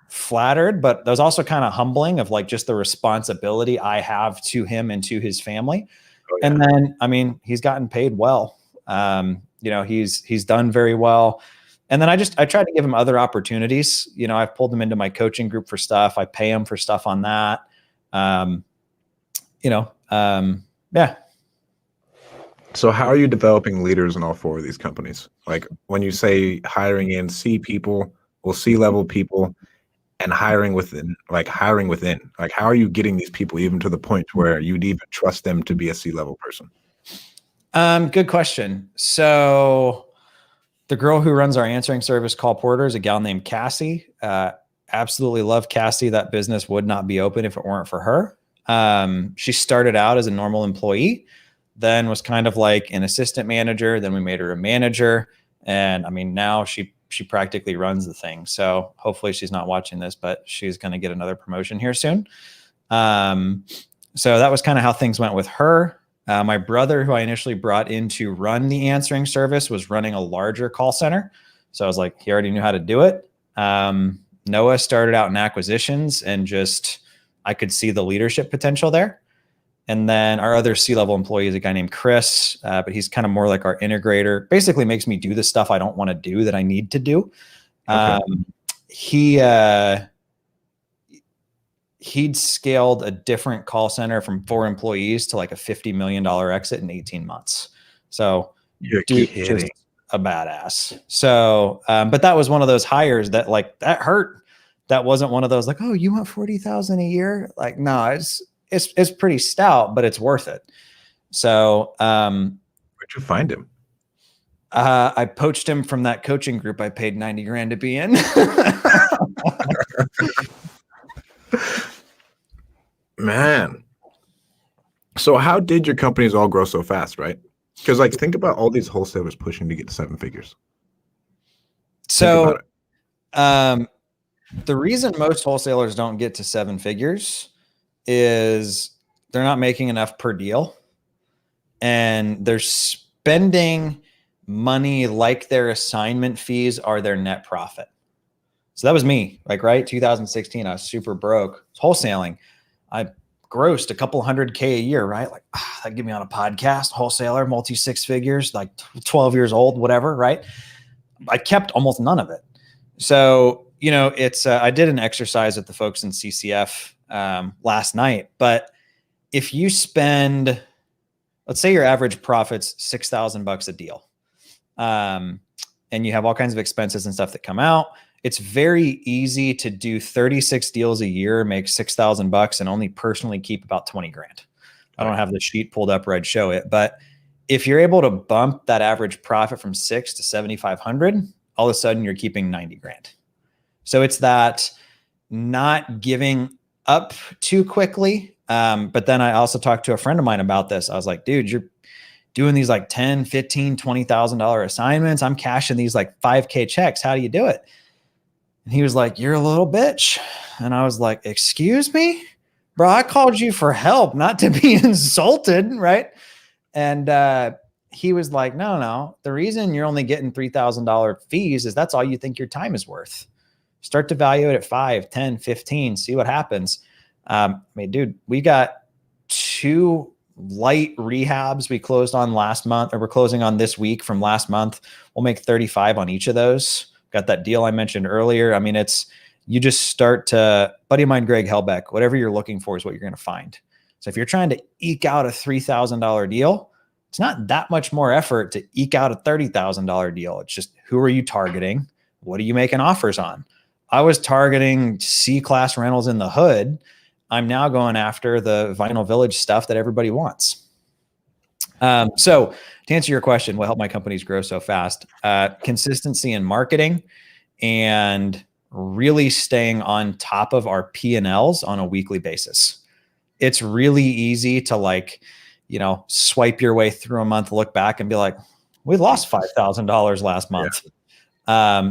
flattered, but that was also kind of humbling of like just the responsibility I have to him and to his family. Oh, yeah. And then, I mean, he's gotten paid well. He's done very well. And then I tried to give him other opportunities. I've pulled him into my coaching group for stuff. I pay him for stuff on that. Yeah. So how are you developing leaders in all 4 of these companies? Like when you say hiring in C people, C-level people, and hiring within, like how are you getting these people even to the point where you'd even trust them to be a C-level person? Good question. So the girl who runs our answering service, Call Porter, is a gal named Cassie. Absolutely love Cassie. That business would not be open if it weren't for her. She started out as a normal employee, then was kind of like an assistant manager. Then we made her a manager. And I mean, now she practically runs the thing. So hopefully she's not watching this, but she's going to get another promotion here soon. So that was kind of how things went with her. My brother, who I initially brought in to run the answering service, was running a larger call center. So I was like, he already knew how to do it. Noah started out in acquisitions and I could see the leadership potential there. And then our other C-level employee is a guy named Chris, but he's kind of more like our integrator, basically makes me do the stuff I don't want to do that I need to do. Okay. He'd scaled a different call center from 4 employees to like a $50 million exit in 18 months. So you're dude, kidding. just a badass. So, but that was one of those hires that like, that hurt. That wasn't one of those like, oh, you want 40,000 a year? Like, no, it's pretty stout, but it's worth it. So, where'd you find him? I poached him from that coaching group I paid 90 grand to be in. Man. So how did your companies all grow so fast, right? Because like, think about all these wholesalers pushing to get to 7 figures. So, the reason most wholesalers don't get to 7 figures is they're not making enough per deal, and they're spending money like their assignment fees are their net profit. So that was me, like, right? 2016, I was super broke. Wholesaling. I grossed a couple $100K a year, right? Like, that'd get me on a podcast, wholesaler, multi 6 figures, like 12 years old, whatever, right? I kept almost none of it. So, it's, I did an exercise with the folks in CCF last night, but if you spend, let's say your average profit's $6,000 a deal, and you have all kinds of expenses and stuff that come out, it's very easy to do 36 deals a year, make $6,000 and only personally keep about 20 grand. I don't have the sheet pulled up where I'd show it, but if you're able to bump that average profit from 6 to 7,500, all of a sudden you're keeping 90 grand. So it's that not giving up too quickly. But then I also talked to a friend of mine about this. I was like, dude, you're doing these like $10, $15, $20,000 assignments. I'm cashing these like 5K checks. How do you do it? And he was like, you're a little bitch. And I was like, excuse me, bro, I called you for help, not to be insulted. Right. And, he was like, no, the reason you're only getting $3,000 fees is that's all you think your time is worth. Start to value it at 5, 10, 15, see what happens. I mean, dude, we got 2 light rehabs we closed on last month, or we're closing on this week from last month. We'll make 35 on each of those. Got that deal I mentioned earlier. I mean, you just start to, buddy of mine, Greg Helbeck, whatever you're looking for is what you're going to find. So if you're trying to eke out a $3,000 deal, it's not that much more effort to eke out a $30,000 deal. It's just, who are you targeting? What are you making offers on? I was targeting C-class rentals in the hood. I'm now going after the Vinyl Village stuff that everybody wants. So to answer your question, what helped my companies grow so fast? Consistency in marketing and really staying on top of our P&Ls on a weekly basis. it's really easy to like, swipe your way through a month, look back and be like, we lost $5,000 last month.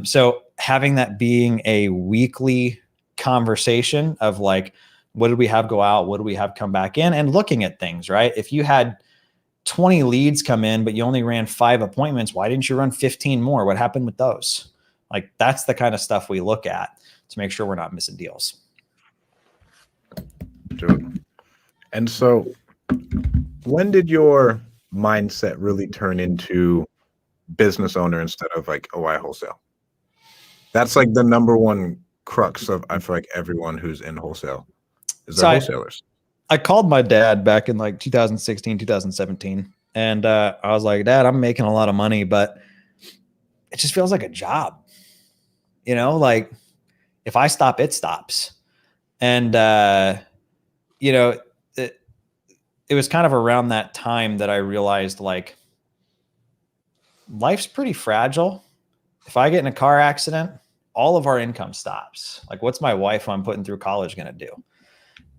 So having that being a weekly conversation of like, what did we have go out? What do we have come back in? And looking at things, right? If you had 20 leads come in, but you only ran 5 appointments, why didn't you run 15 more? What happened with those? Like, that's the kind of stuff we look at to make sure we're not missing deals. Dude. And so when did your mindset really turn into business owner instead of like, oh, I wholesale? That's like the number one crux of, I feel like, everyone who's in wholesale is they're wholesalers. I called my dad back in like 2016, 2017. And I was like, Dad, I'm making a lot of money, but it just feels like a job. Like if I stop, it stops. And, it was kind of around that time that I realized like life's pretty fragile. If I get in a car accident, all of our income stops. Like, what's my wife who I'm putting through college going to do?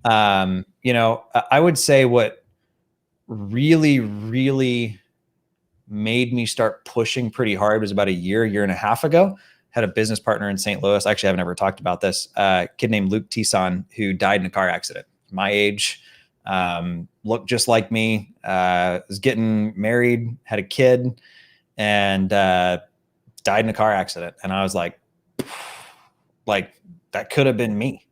I would say what really, really made me start pushing pretty hard was about a year and a half ago. Had a business partner in St. Louis. Actually, I've never talked about this. A kid named Luke Tison, who died in a car accident. My age, looked just like me, was getting married, had a kid, and died in a car accident. And I was like, that could have been me.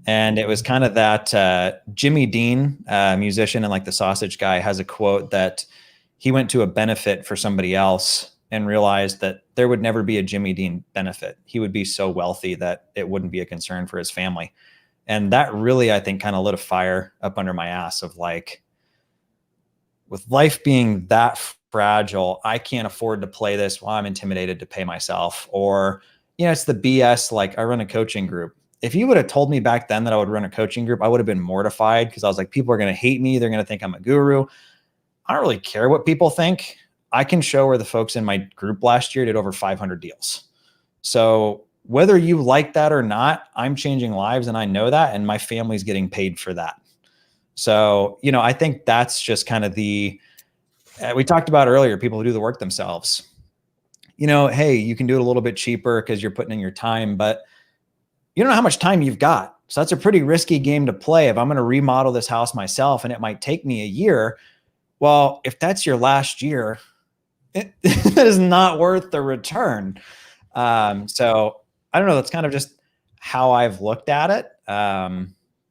And it was kind of that Jimmy Dean, musician and like the Sausage Guy, has a quote that he went to a benefit for somebody else and realized that there would never be a Jimmy Dean benefit. He would be so wealthy that it wouldn't be a concern for his family. And that really, I think, kind of lit a fire up under my ass of like, with life being that fragile, I can't afford to play this while I'm intimidated to pay myself. Or, it's the BS. Like, I run a coaching group. If you would have told me back then that I would run a coaching group, I would have been mortified because I was like, people are going to hate me. They're going to think I'm a guru. I don't really care what people think. I can show where the folks in my group last year did over 500 deals. So whether you like that or not, I'm changing lives and I know that, and my family's getting paid for that. So, I think that's just kind of we talked about earlier, people who do the work themselves. Hey, you can do it a little bit cheaper because you're putting in your time, but you don't know how much time you've got. So that's a pretty risky game to play. If I'm going to remodel this house myself and it might take me a year, well, if that's your last year, it is not worth the return. So I don't know. That's kind of just how I've looked at it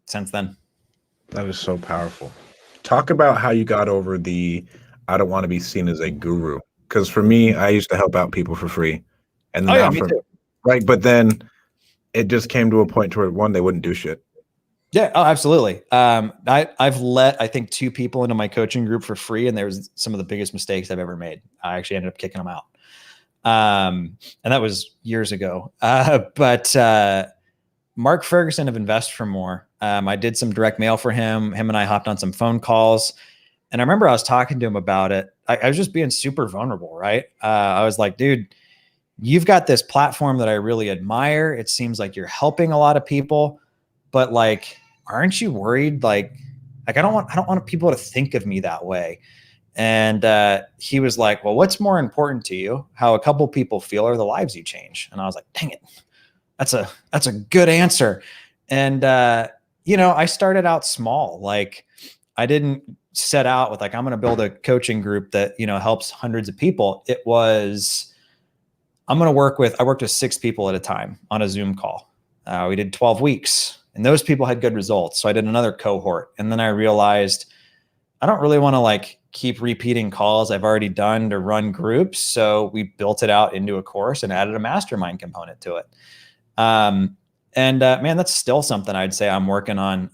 since then. That is so powerful. Talk about how you got over I don't want to be seen as a guru. Because for me, I used to help out people for free. And then me too. Right. But then it just came to a point to where, one, they wouldn't do shit. Yeah, absolutely. I've let, I think, 2 people into my coaching group for free, and there was some of the biggest mistakes I've ever made. I actually ended up kicking them out. And that was years ago. But Mark Ferguson of Invest for More, I did some direct mail for him. Him and I hopped on some phone calls. And I remember I was talking to him about it. I was just being super vulnerable, right? I was like, dude, you've got this platform that I really admire. It seems like you're helping a lot of people, but like, aren't you worried? Like I don't want people to think of me that way. And he was like, well, what's more important to you? How a couple people feel or the lives you change? And I was like, dang it. That's a good answer. And, I started out small. Like I didn't set out with like, I'm going to build a coaching group that, helps hundreds of people. It was, I worked with 6 people at a time on a Zoom call. We did 12 weeks and those people had good results. So I did another cohort. And then I realized I don't really want to like keep repeating calls I've already done to run groups. So we built it out into a course and added a mastermind component to it. Man, that's still something I'd say I'm working on.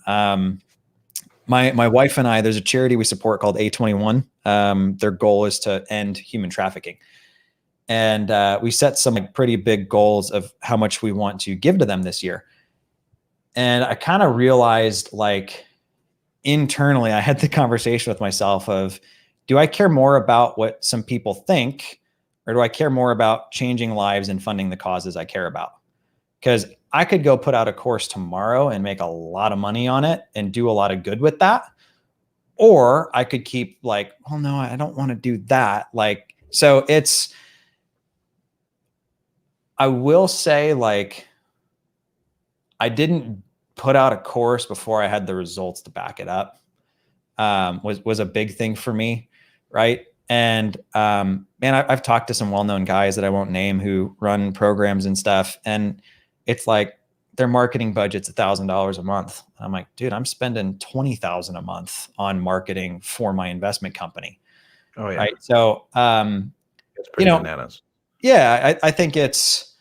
My wife and I, there's a charity we support called A21. Their goal is to end human trafficking. And we set some like pretty big goals of how much we want to give to them this year. And I kind of realized like internally, I had the conversation with myself of, do I care more about what some people think, or do I care more about changing lives and funding the causes I care about? because I could go put out a course tomorrow and make a lot of money on it and do a lot of good with that. Or I could keep like, oh no, I don't want to do that. Like, so I will say, like, I didn't put out a course before I had the results to back it up. Was a big thing for me. Right. And, man, I've talked to some well-known guys that I won't name who run programs and stuff. And it's like their marketing budget's $1,000 a month. I'm like, dude, I'm spending $20,000 a month on marketing for my investment company. Oh yeah. Right. So, it's pretty bananas. Yeah, I think it's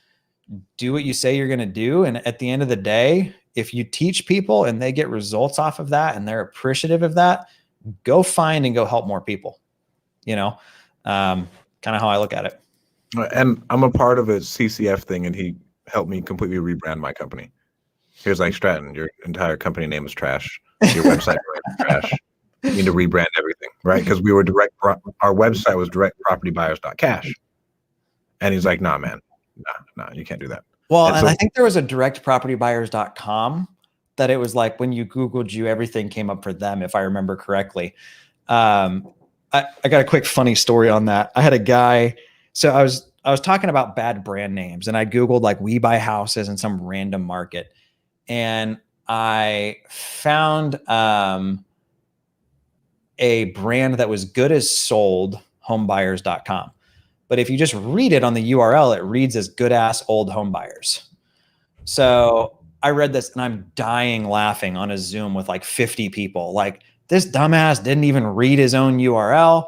do what you say you're going to do. And at the end of the day, if you teach people and they get results off of that and they're appreciative of that, go find and go help more people, kind of how I look at it. And I'm a part of a CCF thing, and he helped me completely rebrand my company. He was like, Stratton, your entire company name is trash. Your website is trash. You need to rebrand everything, right? Because we were our website was directpropertybuyers.cash. And he's like, nah, man, nah, you can't do that. Well, and I think there was a directpropertybuyers.com that it was like when you Googled you, everything came up for them, if I remember correctly. I got a quick funny story on that. I had a guy, so I was talking about bad brand names, and I Googled like we buy houses in some random market. And I found a brand that was good as sold, homebuyers.com. But if you just read it on the URL, it reads as good ass old home buyers. So I read this and I'm dying laughing on a Zoom with like 50 people. Like, this dumbass didn't even read his own URL.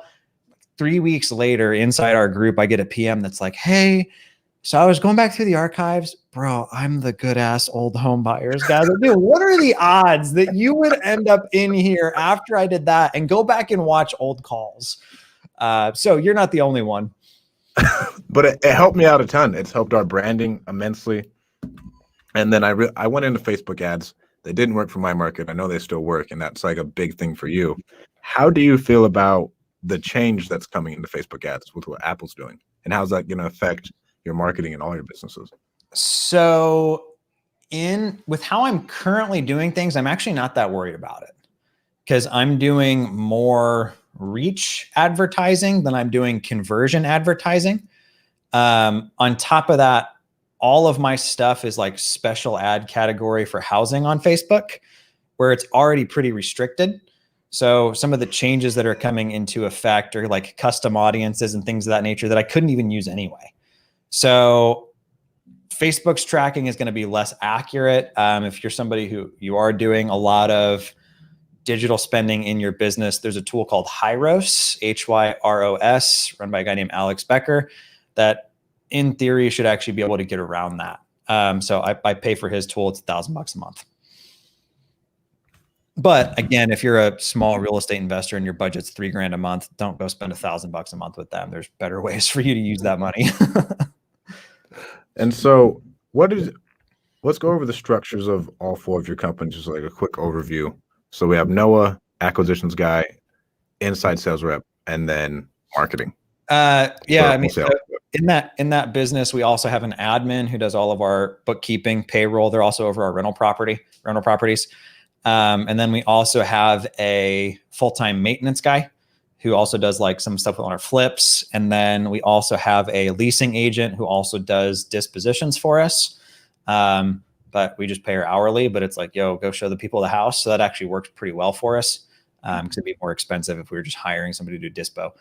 3 weeks later, inside our group, I get a PM that's like, hey, so I was going back through the archives. Bro, I'm the good ass old home buyers guy. Dude, what are the odds that you would end up in here after I did that and go back and watch old calls? So you're not the only one. But it helped me out a ton. It's helped our branding immensely. And then I went into Facebook ads. They didn't work for my market. I know they still work, and that's like a big thing for you. How do you feel about the change that's coming into Facebook ads with what Apple's doing? And how's that going to affect your marketing and all your businesses? So with how I'm currently doing things, I'm actually not that worried about it, because I'm doing more reach advertising than I'm doing conversion advertising. On top of that, all of my stuff is like special ad category for housing on Facebook, where it's already pretty restricted. So some of the changes that are coming into effect are like custom audiences and things of that nature that I couldn't even use anyway. So Facebook's tracking is going to be less accurate. If you're somebody who you are doing a lot of digital spending in your business, there's a tool called Hyros, Hyros, run by a guy named Alex Becker, that in theory should actually be able to get around that. So I pay for his tool. It's $1,000 a month. But again, if you're a small real estate investor and your budget's $3,000 a month, don't go spend $1,000 a month with them. There's better ways for you to use that money. And so let's go over the structures of all four of your companies, just like a quick overview. So we have Noah, acquisitions guy, inside sales rep, and then marketing. I mean, so in that business, we also have an admin who does all of our bookkeeping, payroll. They're also over our rental properties. And then we also have a full-time maintenance guy who also does like some stuff on our flips. And then we also have a leasing agent who also does dispositions for us. But we just pay her hourly, but it's like, yo, go show the people the house. So that actually works pretty well for us. Because it'd be more expensive if we were just hiring somebody to do dispo.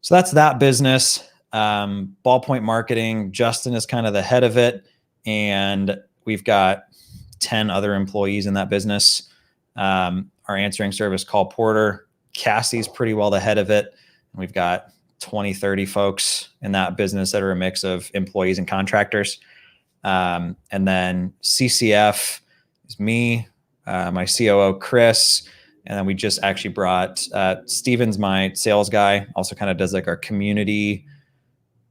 So that's that business. Ballpoint marketing, Justin is kind of the head of it. And we've got 10 other employees in that business. Our answering service, Call Porter, Cassie's pretty well the head of it. And we've got 20, 30 folks in that business that are a mix of employees and contractors. And then CCF is me, my COO, Chris. And then we just actually brought Steven's my sales guy, also kind of does like our community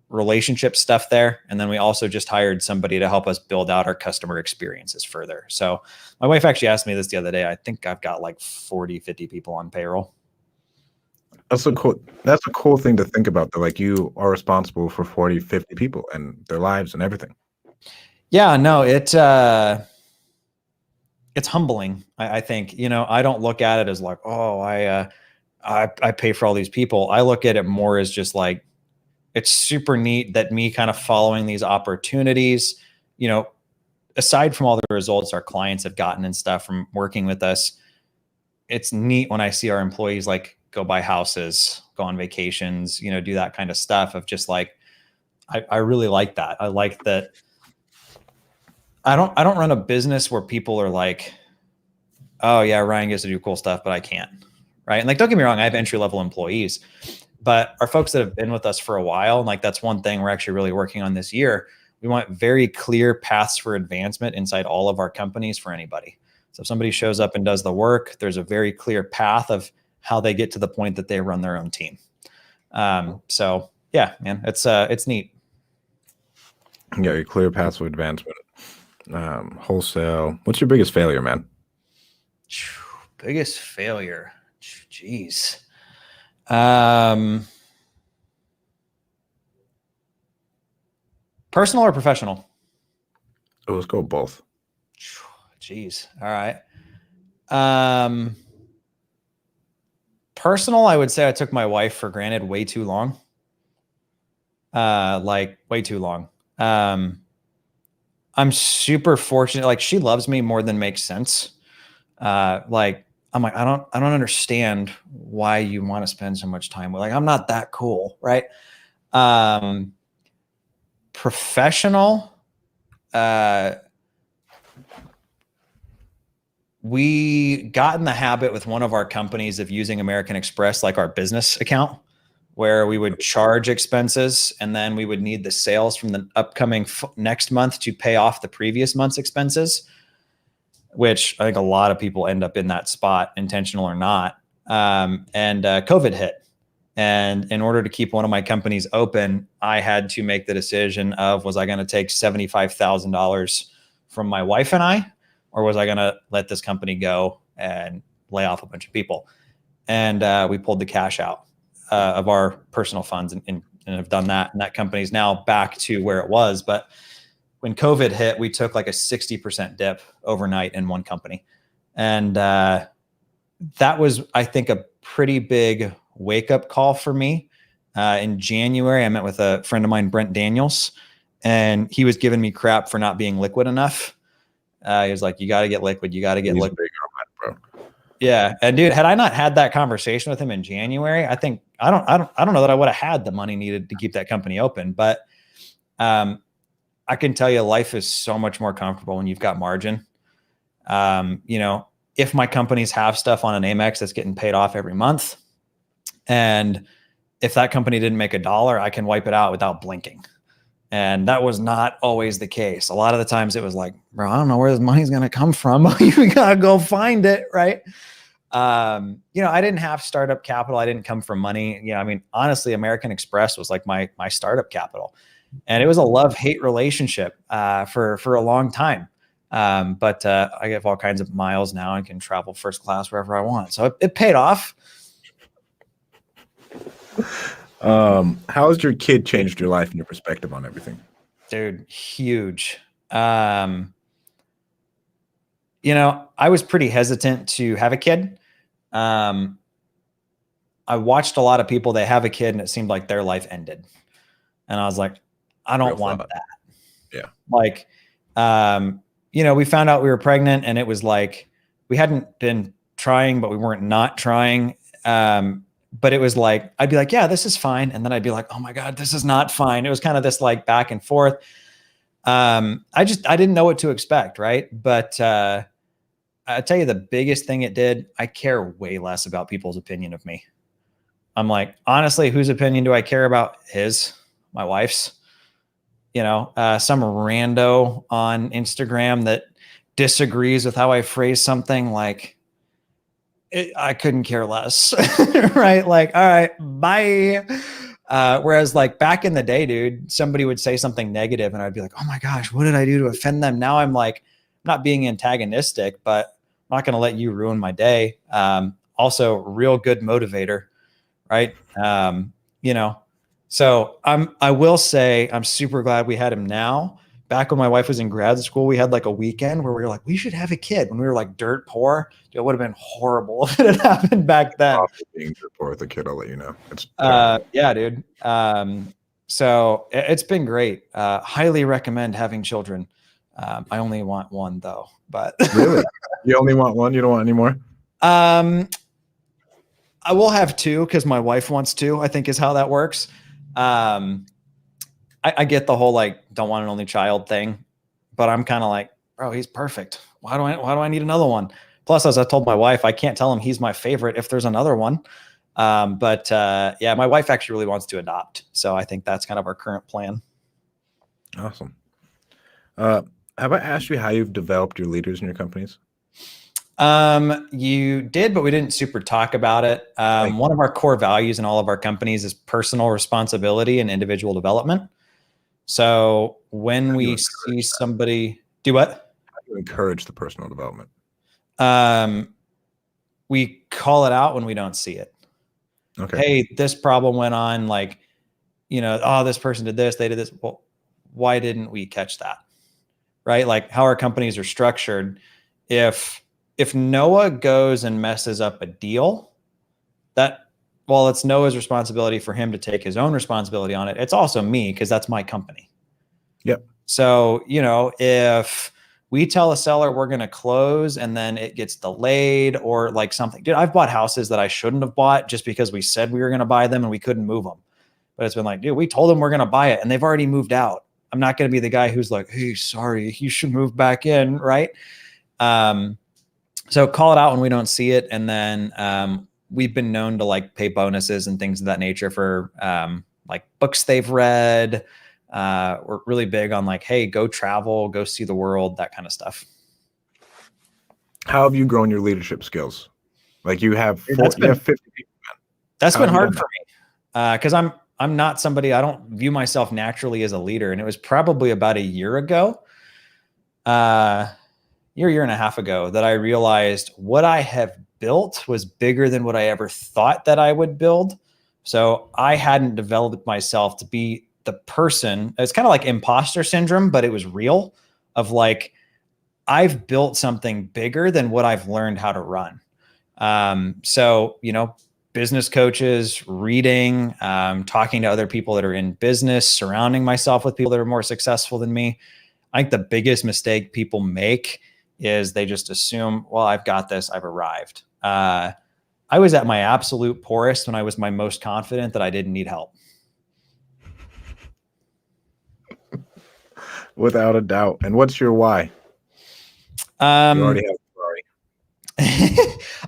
relationship stuff there. And then we also just hired somebody to help us build out our customer experiences further. So my wife actually asked me this the other day. I think I've got like 40, 50 people on payroll. That's a cool thing to think about, that like you are responsible for 40, 50 people and their lives and everything. Yeah, no, it's humbling. I think, I don't look at it as like, oh, I pay for all these people. I look at it more as just like, it's super neat that me kind of following these opportunities, aside from all the results our clients have gotten and stuff from working with us, it's neat when I see our employees like go buy houses, go on vacations, do that kind of stuff of just like, I really like that. I like that. I don't run a business where people are like, oh yeah, Ryan gets to do cool stuff, but I can't. Right. And like, don't get me wrong, I have entry-level employees, but our folks that have been with us for a while, and like, that's one thing we're actually really working on this year. We want very clear paths for advancement inside all of our companies for anybody. So if somebody shows up and does the work, there's a very clear path of how they get to the point that they run their own team. So yeah, man, it's neat. Yeah, your clear paths of advancement. Wholesale. What's your biggest failure, man? Biggest failure. Jeez. Personal or professional? Oh, let's go with both. Jeez. All right. Personal, I would say I took my wife for granted way too long. Like way too long. I'm super fortunate. Like, she loves me more than makes sense. Like, I'm like, I don't understand why you want to spend so much time with, like, I'm not that cool. Right. Professional. We got in the habit with one of our companies of using American Express, like our business account, where we would charge expenses and then we would need the sales from the upcoming next month to pay off the previous month's expenses, which I think a lot of people end up in that spot, intentional or not. And COVID hit. And in order to keep one of my companies open, I had to make the decision of, was I going to take $75,000 from my wife and I, or was I going to let this company go and lay off a bunch of people? And we pulled the cash out of our personal funds and have done that. And that company's now back to where it was. But when COVID hit, we took like a 60% dip overnight in one company. And that was, I think, a pretty big wake-up call for me. In January, I met with a friend of mine, Brent Daniels, and he was giving me crap for not being liquid enough. He was like, you got to get liquid. You got to get liquid. Bro. Yeah. And dude, had I not had that conversation with him in January, I think, I don't know that I would have had the money needed to keep that company open. But I can tell you, life is so much more comfortable when you've got margin. If my companies have stuff on an Amex that's getting paid off every month, and if that company didn't make $1, I can wipe it out without blinking. And that was not always the case. A lot of the times it was like, bro, I don't know where this money's going to come from. You got to go find it. Right. I didn't have startup capital. I didn't come from money. Honestly, American Express was like my startup capital, and it was a love-hate relationship for a long time. But I have all kinds of miles now and can travel first class wherever I want. So it paid off. How has your kid changed your life and your perspective on everything? Dude, huge. I was pretty hesitant to have a kid. I watched a lot of people, they have a kid and it seemed like their life ended. And I was like, I don't want that. Yeah. Like, we found out we were pregnant and it was like, we hadn't been trying, but we weren't not trying. But it was like, I'd be like, yeah, this is fine. And then I'd be like, oh my God, this is not fine. It was kind of this like back and forth. I didn't know what to expect. Right. But, I tell you, the biggest thing it did, I care way less about people's opinion of me. I'm like, honestly, whose opinion do I care about? His, my wife's, some rando on Instagram that disagrees with how I phrase something, like, I couldn't care less. Right. Like, all right, bye. Whereas like back in the day, dude, somebody would say something negative and I'd be like, oh my gosh, what did I do to offend them? Now I'm like, not being antagonistic, but I'm not going to let you ruin my day. Also real good motivator. Right. So I will say I'm super glad we had him now, back when my wife was in grad school, we had like a weekend where we were like, we should have a kid when we were like dirt poor. It would have been horrible if it had happened back then. Being dirt poor with a kid, I'll let you know. It's yeah, dude. So it's been great. Highly recommend having children. I only want one though, but really, you only want one? You don't want any more? I will have two because my wife wants two, I think is how that works. I get the whole like don't want an only child thing, but I'm kind of like, bro, he's perfect. Why do I need another one? Plus, as I told my wife, I can't tell him he's my favorite if there's another one. Yeah, my wife actually really wants to adopt. So I think that's kind of our current plan. Awesome. Have I asked you how you've developed your leaders in your companies? You did, but we didn't super talk about it. One of our core values in all of our companies is personal responsibility and individual development. So when we see somebody do what? How do you encourage the personal development? We call it out when we don't see it. Okay. Hey, this problem went on, like, oh, this person did this, they did this. Well, why didn't we catch that? Right? Like how our companies are structured. If Noah goes and messes up a deal, it's Noah's responsibility for him to take his own responsibility on it. It's also me because that's my company. Yep. So, if we tell a seller we're going to close and then it gets delayed or like something, dude, I've bought houses that I shouldn't have bought just because we said we were going to buy them and we couldn't move them. But it's been like, dude, we told them we're going to buy it and they've already moved out. I'm not going to be the guy who's like, hey, sorry, you should move back in. Right. So call it out when we don't see it. And then, we've been known to like pay bonuses and things of that nature for, like books they've read. We're really big on like, hey, go travel, go see the world, that kind of stuff. How have you grown your leadership skills? Like you have 50 people. That's been hard for me. Cause I'm not somebody, I don't view myself naturally as a leader. And it was probably about a year ago, year and a half ago that I realized what I have built was bigger than what I ever thought that I would build. So I hadn't developed myself to be the person. It's kind of like imposter syndrome, but it was real of like, I've built something bigger than what I've learned how to run. So, business coaches, reading, talking to other people that are in business, surrounding myself with people that are more successful than me. I think the biggest mistake people make is they just assume, well, I've got this, I've arrived. I was at my absolute poorest when I was my most confident that I didn't need help. Without a doubt. And what's your why? You already have a Ferrari.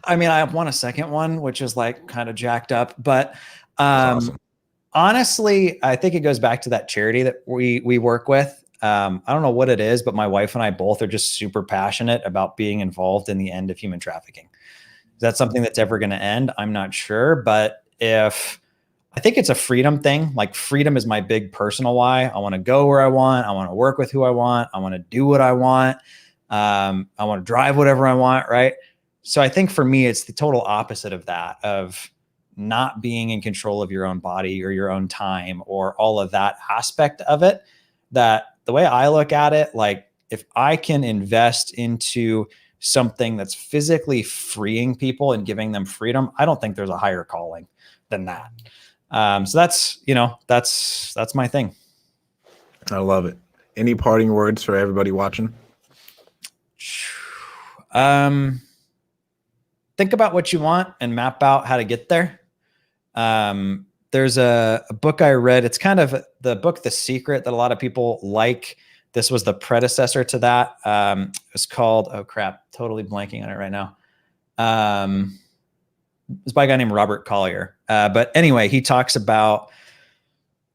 I mean, I want a second one, which is like kind of jacked up, but Awesome. Honestly, I think it goes back to that charity that we work with. I don't know what it is, but my wife and I both are just super passionate about being involved in the end of human trafficking. Is that something that's ever going to end? I'm not sure, but I think it's a freedom thing. Like freedom is my big personal why. I want to go where I want. I want to work with who I want. I want to do what I want. I want to drive whatever I want. Right. So I think for me, it's the total opposite of that, of not being in control of your own body or your own time or all of that aspect of it. That the way I look at it, like if I can invest into something that's physically freeing people and giving them freedom, I don't think there's a higher calling than that. So that's my thing. I love it. Any parting words for everybody watching? Think about what you want and map out how to get there. There's a book I read. It's kind of the book, The Secret, that a lot of people like. This was the predecessor to that. It's called, oh crap, totally blanking on it right now. It's by a guy named Robert Collier. But anyway, he talks about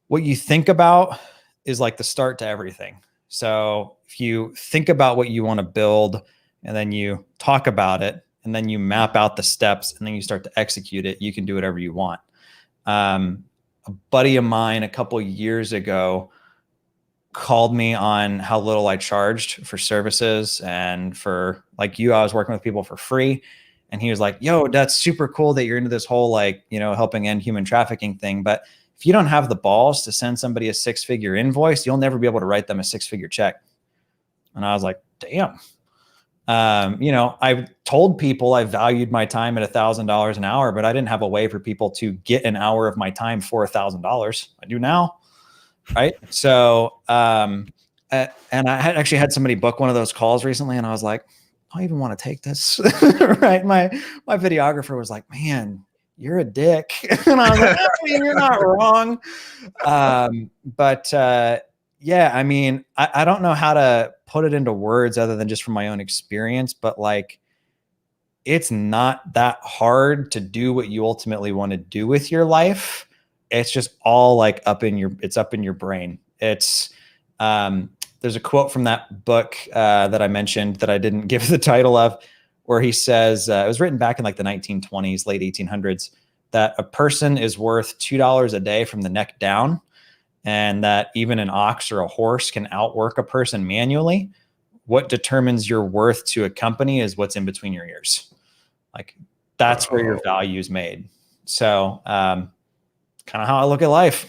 what you think about is like the start to everything. So if you think about what you want to build and then you talk about it and then you map out the steps and then you start to execute it, you can do whatever you want. A buddy of mine a couple years ago called me on how little I charged for services, and for like I was working with people for free. And he was like, yo, that's super cool that you're into this whole, like, helping end human trafficking thing. But if you don't have the balls to send somebody a 6-figure invoice, you'll never be able to write them a 6-figure check. And I was like, damn. I told people I valued my time at $1,000 an hour, but I didn't have a way for people to get an hour of my time for $1,000. I do now. Right. So, and I had actually had somebody book one of those calls recently, and I was like, I don't even want to take this. Right. My videographer was like, man, you're a dick. And I was like, I mean, you're not wrong. Yeah, I mean, I don't know how to put it into words other than just from my own experience, but like, it's not that hard to do what you ultimately want to do with your life. It's just all like up in your brain. It's, there's a quote from that book that I mentioned that I didn't give the title of, where he says, it was written back in like the 1920s, late 1800s, that a person is worth $2 a day from the neck down, and that even an ox or a horse can outwork a person manually. What determines your worth to a company is what's in between your ears. Like, that's where your value is made. So kind of how I look at life.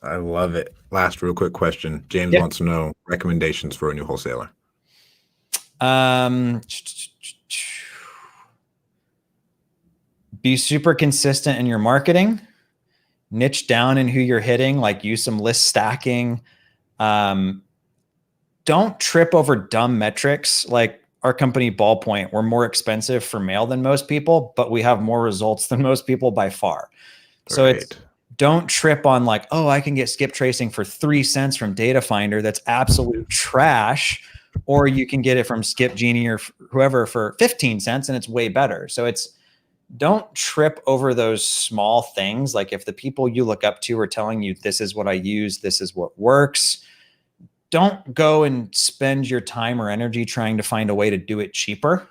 I love it. Last real quick question. James wants to know recommendations for a new wholesaler. Be super consistent in your marketing. Niche down in who you're hitting, like use some list stacking. Don't trip over dumb metrics. Like our company Ballpoint, we're more expensive for mail than most people, but we have more results than most people by far. So don't trip on like, oh, I can get skip tracing for 3 cents from Data Finder. That's absolute trash. Or you can get it from Skip Genie or whoever for 15 cents and it's way better. So don't trip over those small things. Like if the people you look up to are telling you, this is what I use, this is what works, don't go and spend your time or energy trying to find a way to do it cheaper.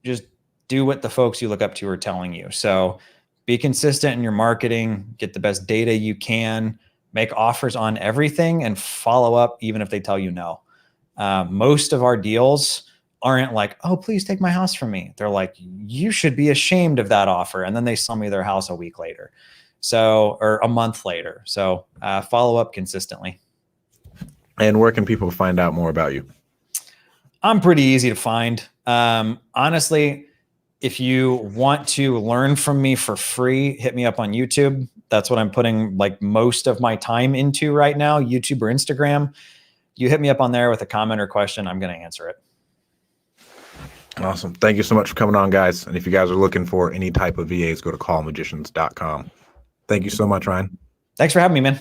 Just do what the folks you look up to are telling you. So be consistent in your marketing, get the best data you can, make offers on everything, and follow up even if they tell you no. Most of our deals aren't like, oh, please take my house from me. They're like, you should be ashamed of that offer. And then they sell me their house a week later. So, or a month later. So follow up consistently. And where can people find out more about you? I'm pretty easy to find. Honestly, if you want to learn from me for free, hit me up on YouTube. That's what I'm putting like most of my time into right now, YouTube or Instagram. You hit me up on there with a comment or question, I'm going to answer it. Awesome. Thank you so much for coming on, guys. And if you guys are looking for any type of VAs, go to callmagicians.com. Thank you so much, Ryan. Thanks for having me, man.